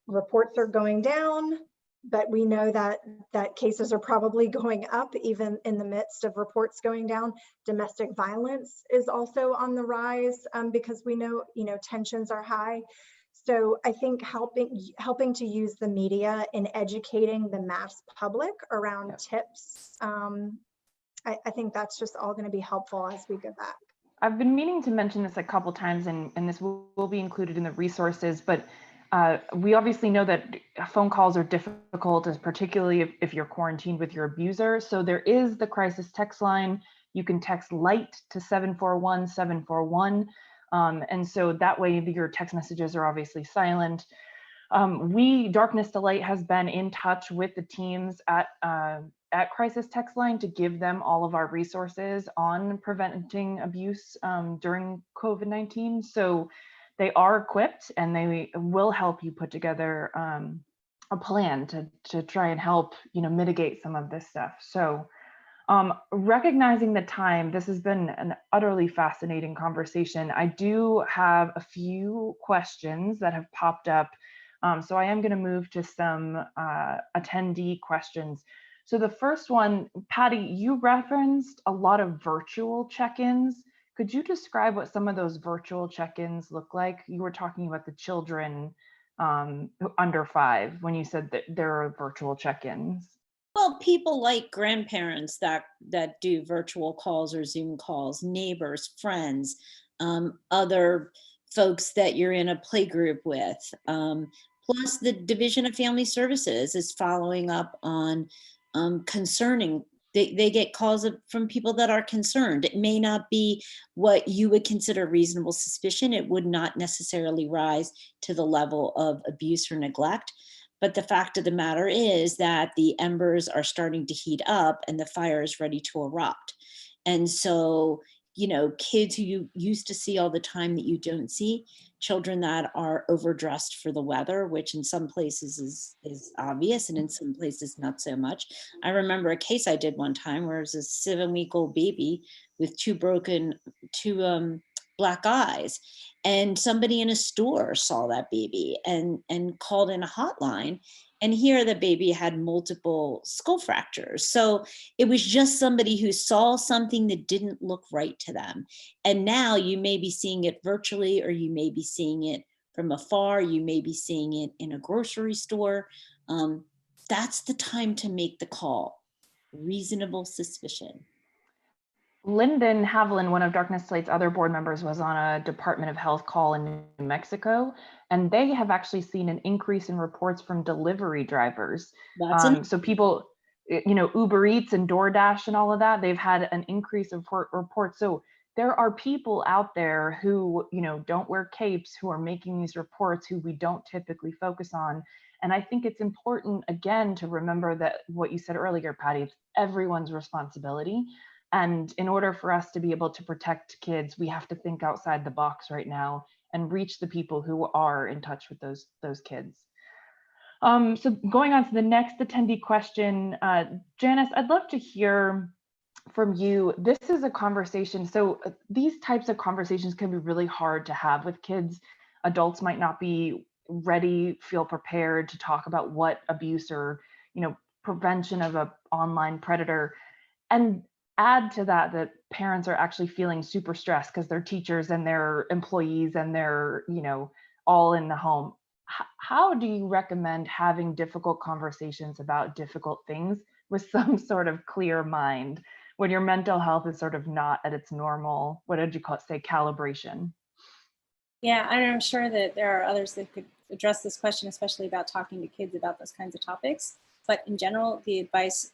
reports are going down, but we know that cases are probably going up even in the midst of reports going down. Domestic violence is also on the rise because we know, tensions are high. So I think helping to use the media in educating the mass public around tips, I think that's just all going to be helpful as we go back. I've been meaning to mention this a couple times, and this will be included in the resources, but we obviously know that phone calls are difficult, as particularly if you're quarantined with your abuser. So there is the crisis text line. You can text LIGHT to 741-741. And so that way your text messages are obviously silent. Darkness to Light has been in touch with the teams at Crisis Text Line to give them all of our resources on preventing abuse during COVID-19. So they are equipped and they will help you put together a plan to try and help, mitigate some of this stuff. So recognizing the time, this has been an utterly fascinating conversation. I do have a few questions that have popped up. So I am going to move to some attendee questions. So the first one, Patty, you referenced a lot of virtual check-ins. Could you describe what some of those virtual check-ins look like? You were talking about the children under 5 when you said that there are virtual check-ins. Well, people like grandparents that do virtual calls or Zoom calls, neighbors, friends, other folks that you're in a play group with. Plus the Division of Family Services is following up on concerning. They get calls from people that are concerned. It may not be what you would consider reasonable suspicion. It would not necessarily rise to the level of abuse or neglect. But the fact of the matter is that the embers are starting to heat up and the fire is ready to erupt. And so, kids who you used to see all the time that you don't see, children that are overdressed for the weather, which in some places is obvious and in some places not so much. I remember a case I did one time where it was a 7-week-old baby with two black eyes, and somebody in a store saw that baby and called in a hotline, and here the baby had multiple skull fractures. So it was just somebody who saw something that didn't look right to them. And now you may be seeing it virtually, or you may be seeing it from afar. You may be seeing it in a grocery store. That's the time to make the call. Reasonable suspicion. Lyndon Haviland, one of Darkness Slate's other board members, was on a Department of Health call in New Mexico, and they have actually seen an increase in reports from delivery drivers. So people, Uber Eats and DoorDash and all of that, they've had an increase of reports. So there are people out there who, don't wear capes, who are making these reports, who we don't typically focus on. And I think it's important, again, to remember that what you said earlier, Patty, it's everyone's responsibility. And in order for us to be able to protect kids, we have to think outside the box right now and reach the people who are in touch with those kids. So going on to the next attendee question, Janice, I'd love to hear from you. This is a conversation. So these types of conversations can be really hard to have with kids. Adults might not be ready, feel prepared to talk about what abuse or, prevention of an online predator. And add to that parents are actually feeling super stressed because their teachers and their employees and they're, all in the home. How do you recommend having difficult conversations about difficult things with some sort of clear mind when your mental health is sort of not at its normal, what did you say, calibration? Yeah, I'm sure that there are others that could address this question, especially about talking to kids about those kinds of topics. But in general, the advice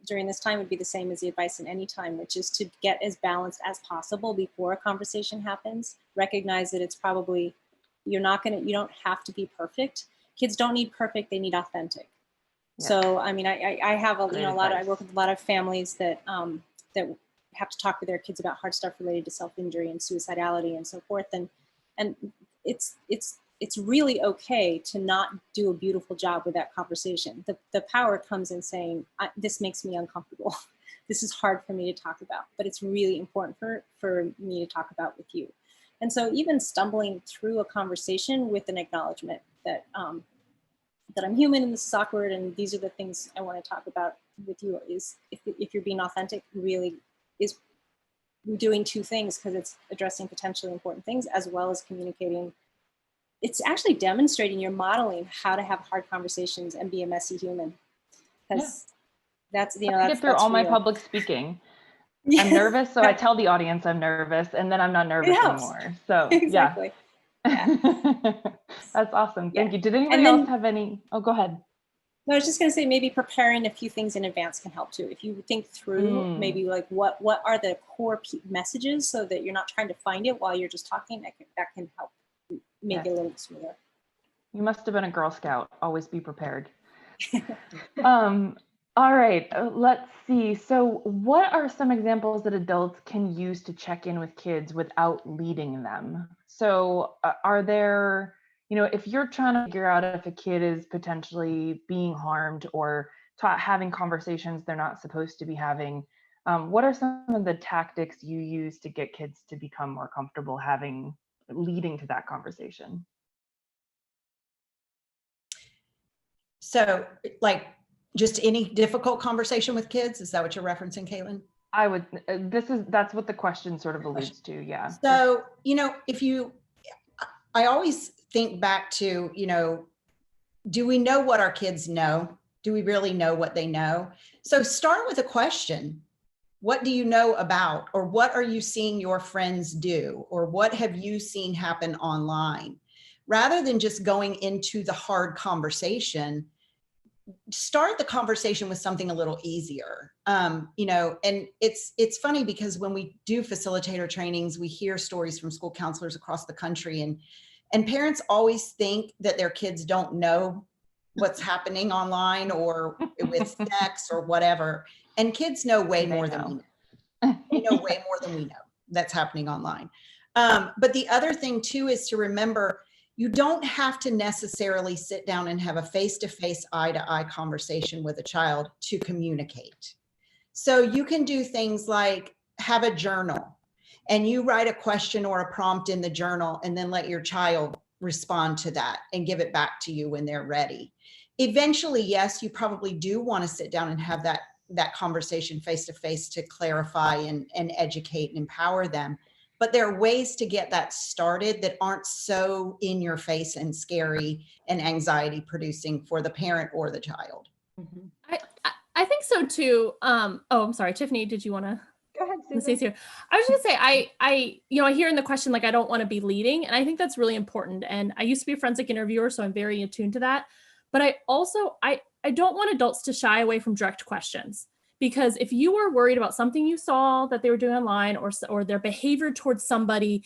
during this time would be the same as the advice in any time, which is to get as balanced as possible before a conversation happens. Recognize that it's probably, you don't have to be perfect. Kids don't need perfect, they need authentic. Yeah. So, I have I work with a lot of families that have to talk with their kids about hard stuff related to self-injury and suicidality and so forth. And it's really okay to not do a beautiful job with that conversation. The power comes in saying, this makes me uncomfortable. This is hard for me to talk about, but it's really important for me to talk about with you. And so even stumbling through a conversation with an acknowledgement that I'm human and this is awkward and these are the things I want to talk about with you is, if you're being authentic, really is doing two things, because it's addressing potentially important things as well as communicating. It's actually demonstrating, you're modeling how to have hard conversations and be a messy human. Because that's, I get through all my public speaking. I'm nervous, so I tell the audience I'm nervous, and then I'm not nervous anymore. So exactly. Yeah. That's awesome. Thank you. Did anybody else have any? Oh, go ahead. No, I was just going to say, maybe preparing a few things in advance can help too. If you think through maybe like what are the core messages, so that you're not trying to find it while you're just talking, that can help make it a little smoother. You must have been a Girl Scout. Always be prepared. All right, let's see. So what are some examples that adults can use to check in with kids without leading them? So are there, if you're trying to figure out if a kid is potentially being harmed or having conversations they're not supposed to be having, what are some of the tactics you use to get kids to become more comfortable leading to that conversation? So just any difficult conversation with kids, is that what you're referencing, Kaitlin? I would, that's what the question sort of alludes to, yeah. So, I always think back to, do we know what our kids know? Do we really know what they know? So start with a question. what do you know about, or what are you seeing your friends do, or what have you seen happen online? Rather than just going into the hard conversation, start the conversation with something a little easier. And it's funny because when we do facilitator trainings, we hear stories from school counselors across the country, and parents always think that their kids don't know what's happening online or with sex or whatever. And kids know way more than we know. They know way more than we know that's happening online. But the other thing too is to remember, you don't have to necessarily sit down and have a face-to-face, eye-to-eye conversation with a child to communicate. So you can do things like have a journal and you write a question or a prompt in the journal and then let your child respond to that and give it back to you when they're ready. Eventually, yes, you probably do want to sit down and have that conversation face-to-face to clarify and educate and empower them. But there are ways to get that started that aren't so in your face and scary and anxiety producing for the parent or the child. Mm-hmm. I think so too. I'm sorry, Tiffany, did you want to? Go ahead, Susan. I was going to say, I hear in the question, like, I don't want to be leading. And I think that's really important. And I used to be a forensic interviewer, so I'm very attuned to that. But I also, I don't want adults to shy away from direct questions, because if you are worried about something you saw that they were doing online or their behavior towards somebody,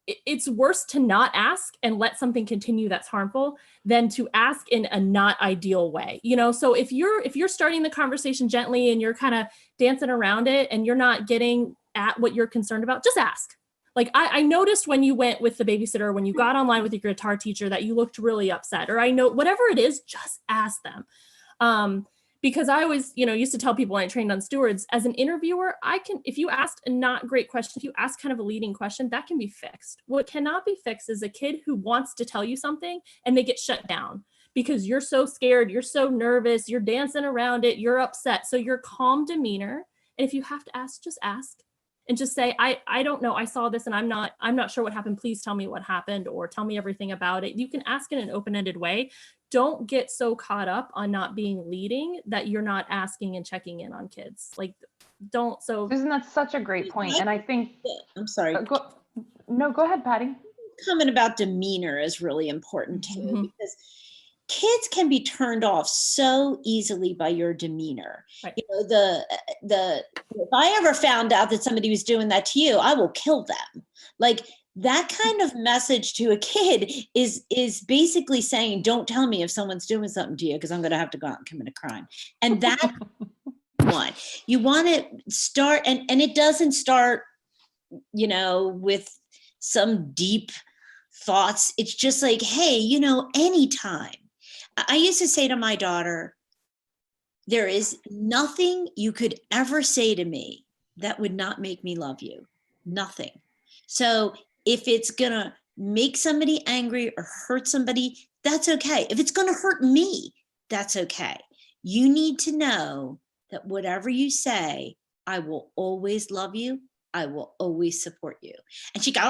it's worse to not ask and let something continue that's harmful than to ask in a not ideal way. So if you're starting the conversation gently and you're kind of dancing around it and you're not getting at what you're concerned about, just ask. Like I noticed when you went with the babysitter, when you got online with your guitar teacher, that you looked really upset, or I know whatever it is, just ask them. Because I always, used to tell people when I trained on stewards, as an interviewer, if you asked a not great question, if you ask kind of a leading question, that can be fixed. What cannot be fixed is a kid who wants to tell you something and they get shut down because you're so scared, you're so nervous, you're dancing around it, you're upset. So your calm demeanor, and if you have to ask, just ask. And just say, I don't know, I saw this and I'm not sure what happened. Please tell me what happened or tell me everything about it. You can ask in an open-ended way. Don't get so caught up on not being leading that you're not asking and checking in on kids. Like, don't. So Susan, that's such a great point. And I think, I'm sorry. Go ahead, Patty. Comment about demeanor is really important too, because kids can be turned off so easily by your demeanor. Right. If I ever found out that somebody was doing that to you, I will kill them. Like, that kind of message to a kid is basically saying, don't tell me if someone's doing something to you, because I'm going to have to go out and commit a crime. And that one, you want to start, and it doesn't start, with some deep thoughts. It's just like, hey, anytime. I used to say to my daughter, there is nothing you could ever say to me that would not make me love you. Nothing. So if it's going to make somebody angry or hurt somebody, that's okay. If it's going to hurt me, that's okay. You need to know that whatever you say, I will always love you. I will always support you. And she goes,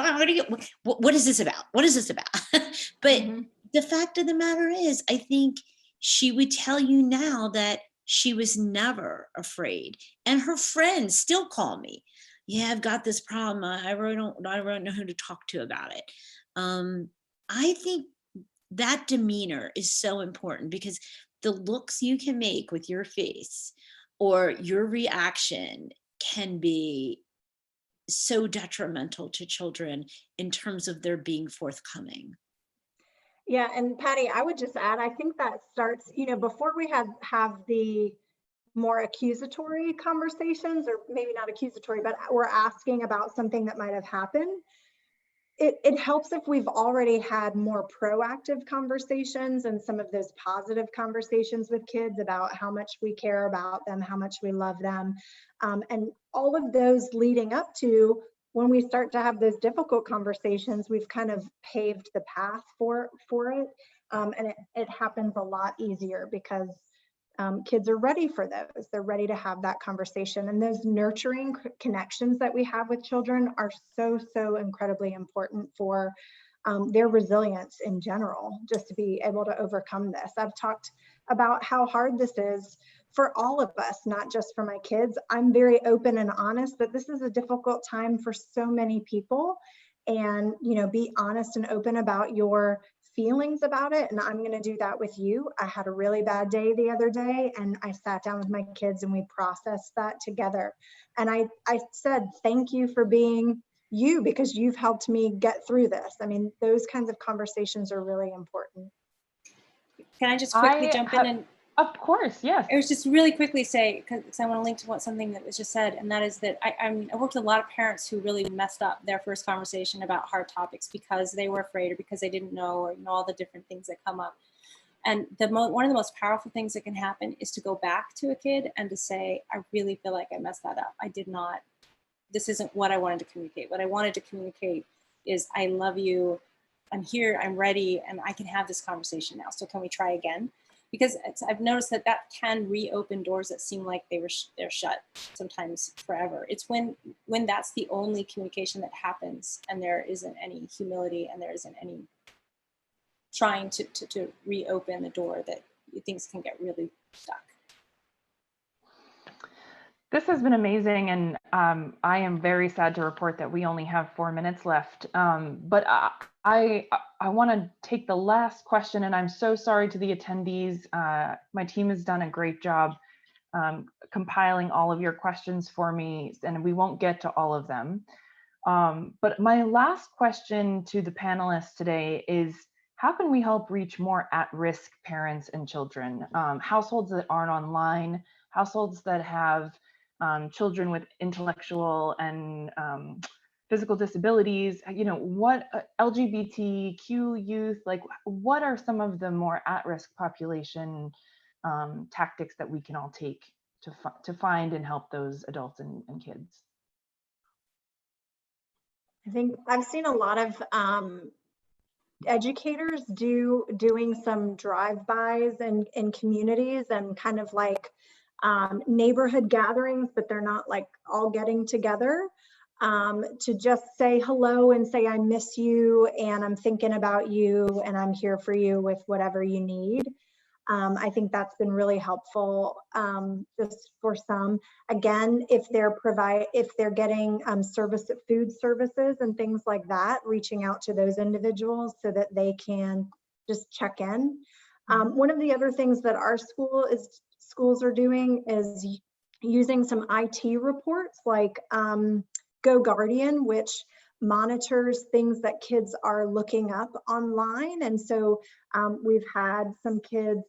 what is this about? What is this about? But the fact of the matter is, I think she would tell you now that she was never afraid. And her friends still call me. Yeah, I've got this problem. I really don't know who to talk to about it. I think that demeanor is so important, because the looks you can make with your face or your reaction can be so detrimental to children in terms of their being forthcoming. Yeah, and Patty, I would just add, I think that starts, before we have the more accusatory conversations, or maybe not accusatory, but we're asking about something that might have happened. It helps if we've already had more proactive conversations and some of those positive conversations with kids about how much we care about them, how much we love them. And all of those leading up to when we start to have those difficult conversations, we've kind of paved the path for it. And it happens a lot easier because kids are ready for those. They're ready to have that conversation. And those nurturing connections that we have with children are so incredibly important for their resilience in general, just to be able to overcome this. I've talked about how hard this is for all of us, not just for my kids. I'm very open and honest that this is a difficult time for so many people, and, you know, be honest and open about your feelings about it. And I'm going to do that with you. I had a really bad day the other day, and I sat down with my kids and we processed that together. And I said, thank you for being you, because you've helped me get through this. I mean, those kinds of conversations are really important. Can I just quickly jump in? And of course, yes. I was just really quickly say, because I want to link to something that was just said, and that is that I worked with a lot of parents who really messed up their first conversation about hard topics because they were afraid or because they didn't know, or all the different things that come up. And one of the most powerful things that can happen is to go back to a kid and to say, I really feel like I messed that up. I did not. This isn't what I wanted to communicate. What I wanted to communicate is, I love you. I'm here. I'm ready, and I can have this conversation now. So can we try again? Because I've noticed that can reopen doors that seem like they're shut sometimes forever. It's when that's the only communication that happens, and there isn't any humility, and there isn't any trying to reopen the door, that things can get really stuck. This has been amazing, and I am very sad to report that we only have 4 minutes left. But I want to take the last question, and I'm so sorry to the attendees. My team has done a great job compiling all of your questions for me, and we won't get to all of them. But my last question to the panelists today is, how can we help reach more at-risk parents and children? Households that aren't online, households that have children with intellectual and physical disabilities, you know, what LGBTQ youth, like what are some of the more at-risk population tactics that we can all take to find and help those adults and kids? I think I've seen a lot of educators doing some drive-bys in communities, and kind of like neighborhood gatherings, but they're not like all getting together, to just say hello and say, I miss you, and I'm thinking about you, and I'm here for you with whatever you need. I think that's been really helpful, just for some. Again, if they're getting food services and things like that, reaching out to those individuals so that they can just check in. One of the other things that our schools are doing is using some IT reports like Go Guardian, which monitors things that kids are looking up online. And so we've had some kids,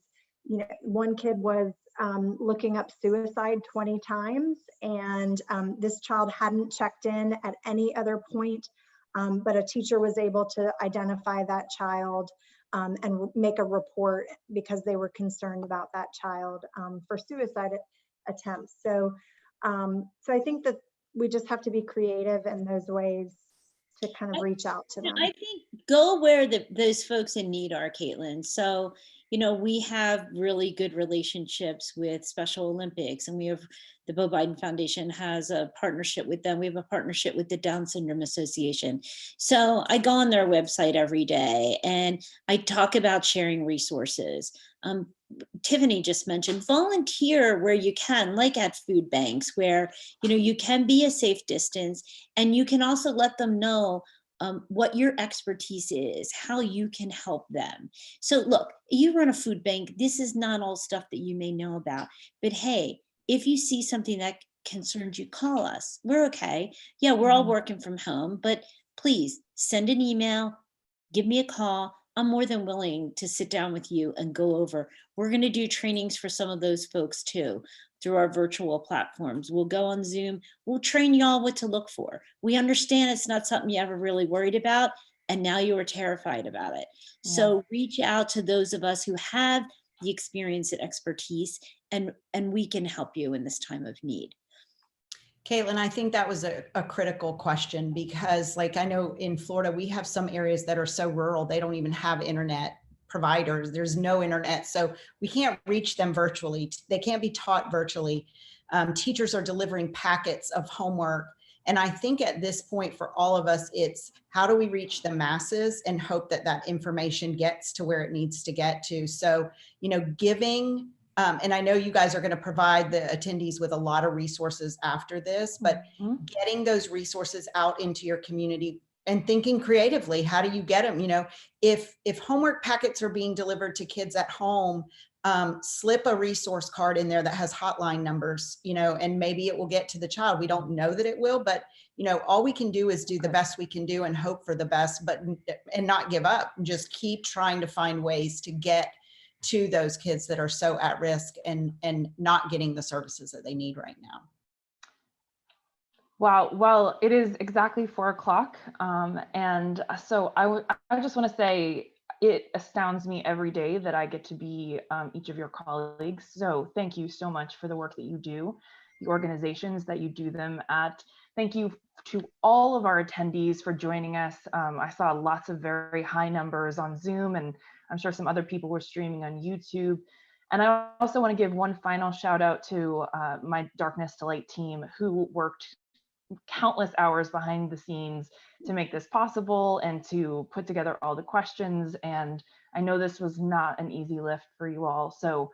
you know, one kid was looking up suicide 20 times, and this child hadn't checked in at any other point, but a teacher was able to identify that child and make a report because they were concerned about that child for suicide attempts. So I think that we just have to be creative in those ways to kind of reach out to them. I think go where those folks in need are, Kaitlin. So, you know, we have really good relationships with Special Olympics, and we have the Bo Biden Foundation has a partnership with them. We have a partnership with the Down Syndrome Association. So I go on their website every day and I talk about sharing resources. Tiffany just mentioned volunteer where you can, like at food banks, where, you know, you can be a safe distance, and you can also let them know what your expertise is, how you can help them. So look, you run a food bank. This is not all stuff that you may know about, but hey, if you see something that concerns you, call us. We're okay. Yeah, we're all working from home, but please send an email, give me a call. I'm more than willing to sit down with you and go over. We're going to do trainings for some of those folks too through our virtual platforms. We'll go on Zoom. We'll train y'all what to look for. We understand it's not something you ever really worried about, and now you are terrified about it. Yeah. So reach out to those of us who have the experience and expertise, and we can help you in this time of need. Kaitlin, I think that was a critical question, because like I know in Florida, we have some areas that are so rural, they don't even have internet providers. There's no internet. So we can't reach them virtually. They can't be taught virtually. Teachers are delivering packets of homework And I think at this point for all of us, it's how do we reach the masses and hope that that information gets to where it needs to get to. So, giving, and I know you guys are going to provide the attendees with a lot of resources after this, but getting those resources out into your community and thinking creatively, how do you get them? If homework packets are being delivered to kids at home, slip a resource card in there that has hotline numbers, and maybe it will get to the child. We don't know that it will, but all we can do is do the best we can do and hope for the best, and not give up, and just keep trying to find ways to get to those kids that are so at risk and not getting the services that they need right now. Wow. Well, it is exactly 4 o'clock. And so I just want to say, it astounds me every day that I get to be each of your colleagues. So thank you so much for the work that you do, the organizations that you do them at. Thank you to all of our attendees for joining us. I saw lots of very high numbers on Zoom, and I'm sure some other people were streaming on YouTube. And I also want to give one final shout out to my Darkness to Light team, who worked countless hours behind the scenes to make this possible and to put together all the questions. And I know this was not an easy lift for you all. So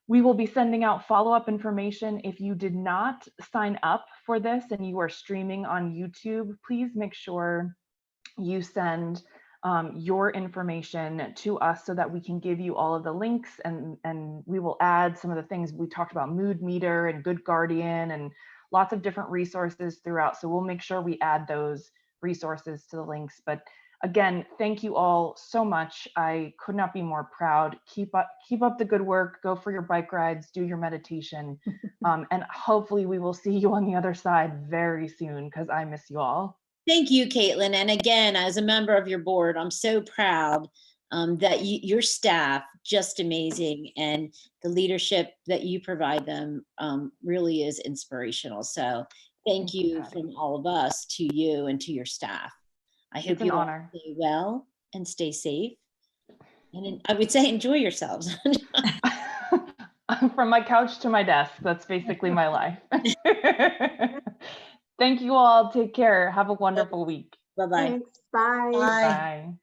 we will be sending out follow-up information. If you did not sign up for this and you are streaming on YouTube, please make sure you send your information to us so that we can give you all of the links, and we will add some of the things we talked about, Mood Meter and Good Guardian, and lots of different resources throughout. So we'll make sure we add those resources to the links. But again, thank you all so much. I could not be more proud. Keep up the good work. Go for your bike rides, do your meditation. And hopefully we will see you on the other side very soon, because I miss you all. Thank you, Kaitlin. And again, as a member of your board, I'm so proud that your staff, just amazing, and the leadership that you provide them really is inspirational. So thank you from all of us to you and to your staff. I hope you all stay well and stay safe. And I would say enjoy yourselves. From my couch to my desk, that's basically my life. Thank you all. Take care. Have a wonderful week. Bye-bye. Thanks. Bye. Bye. Bye.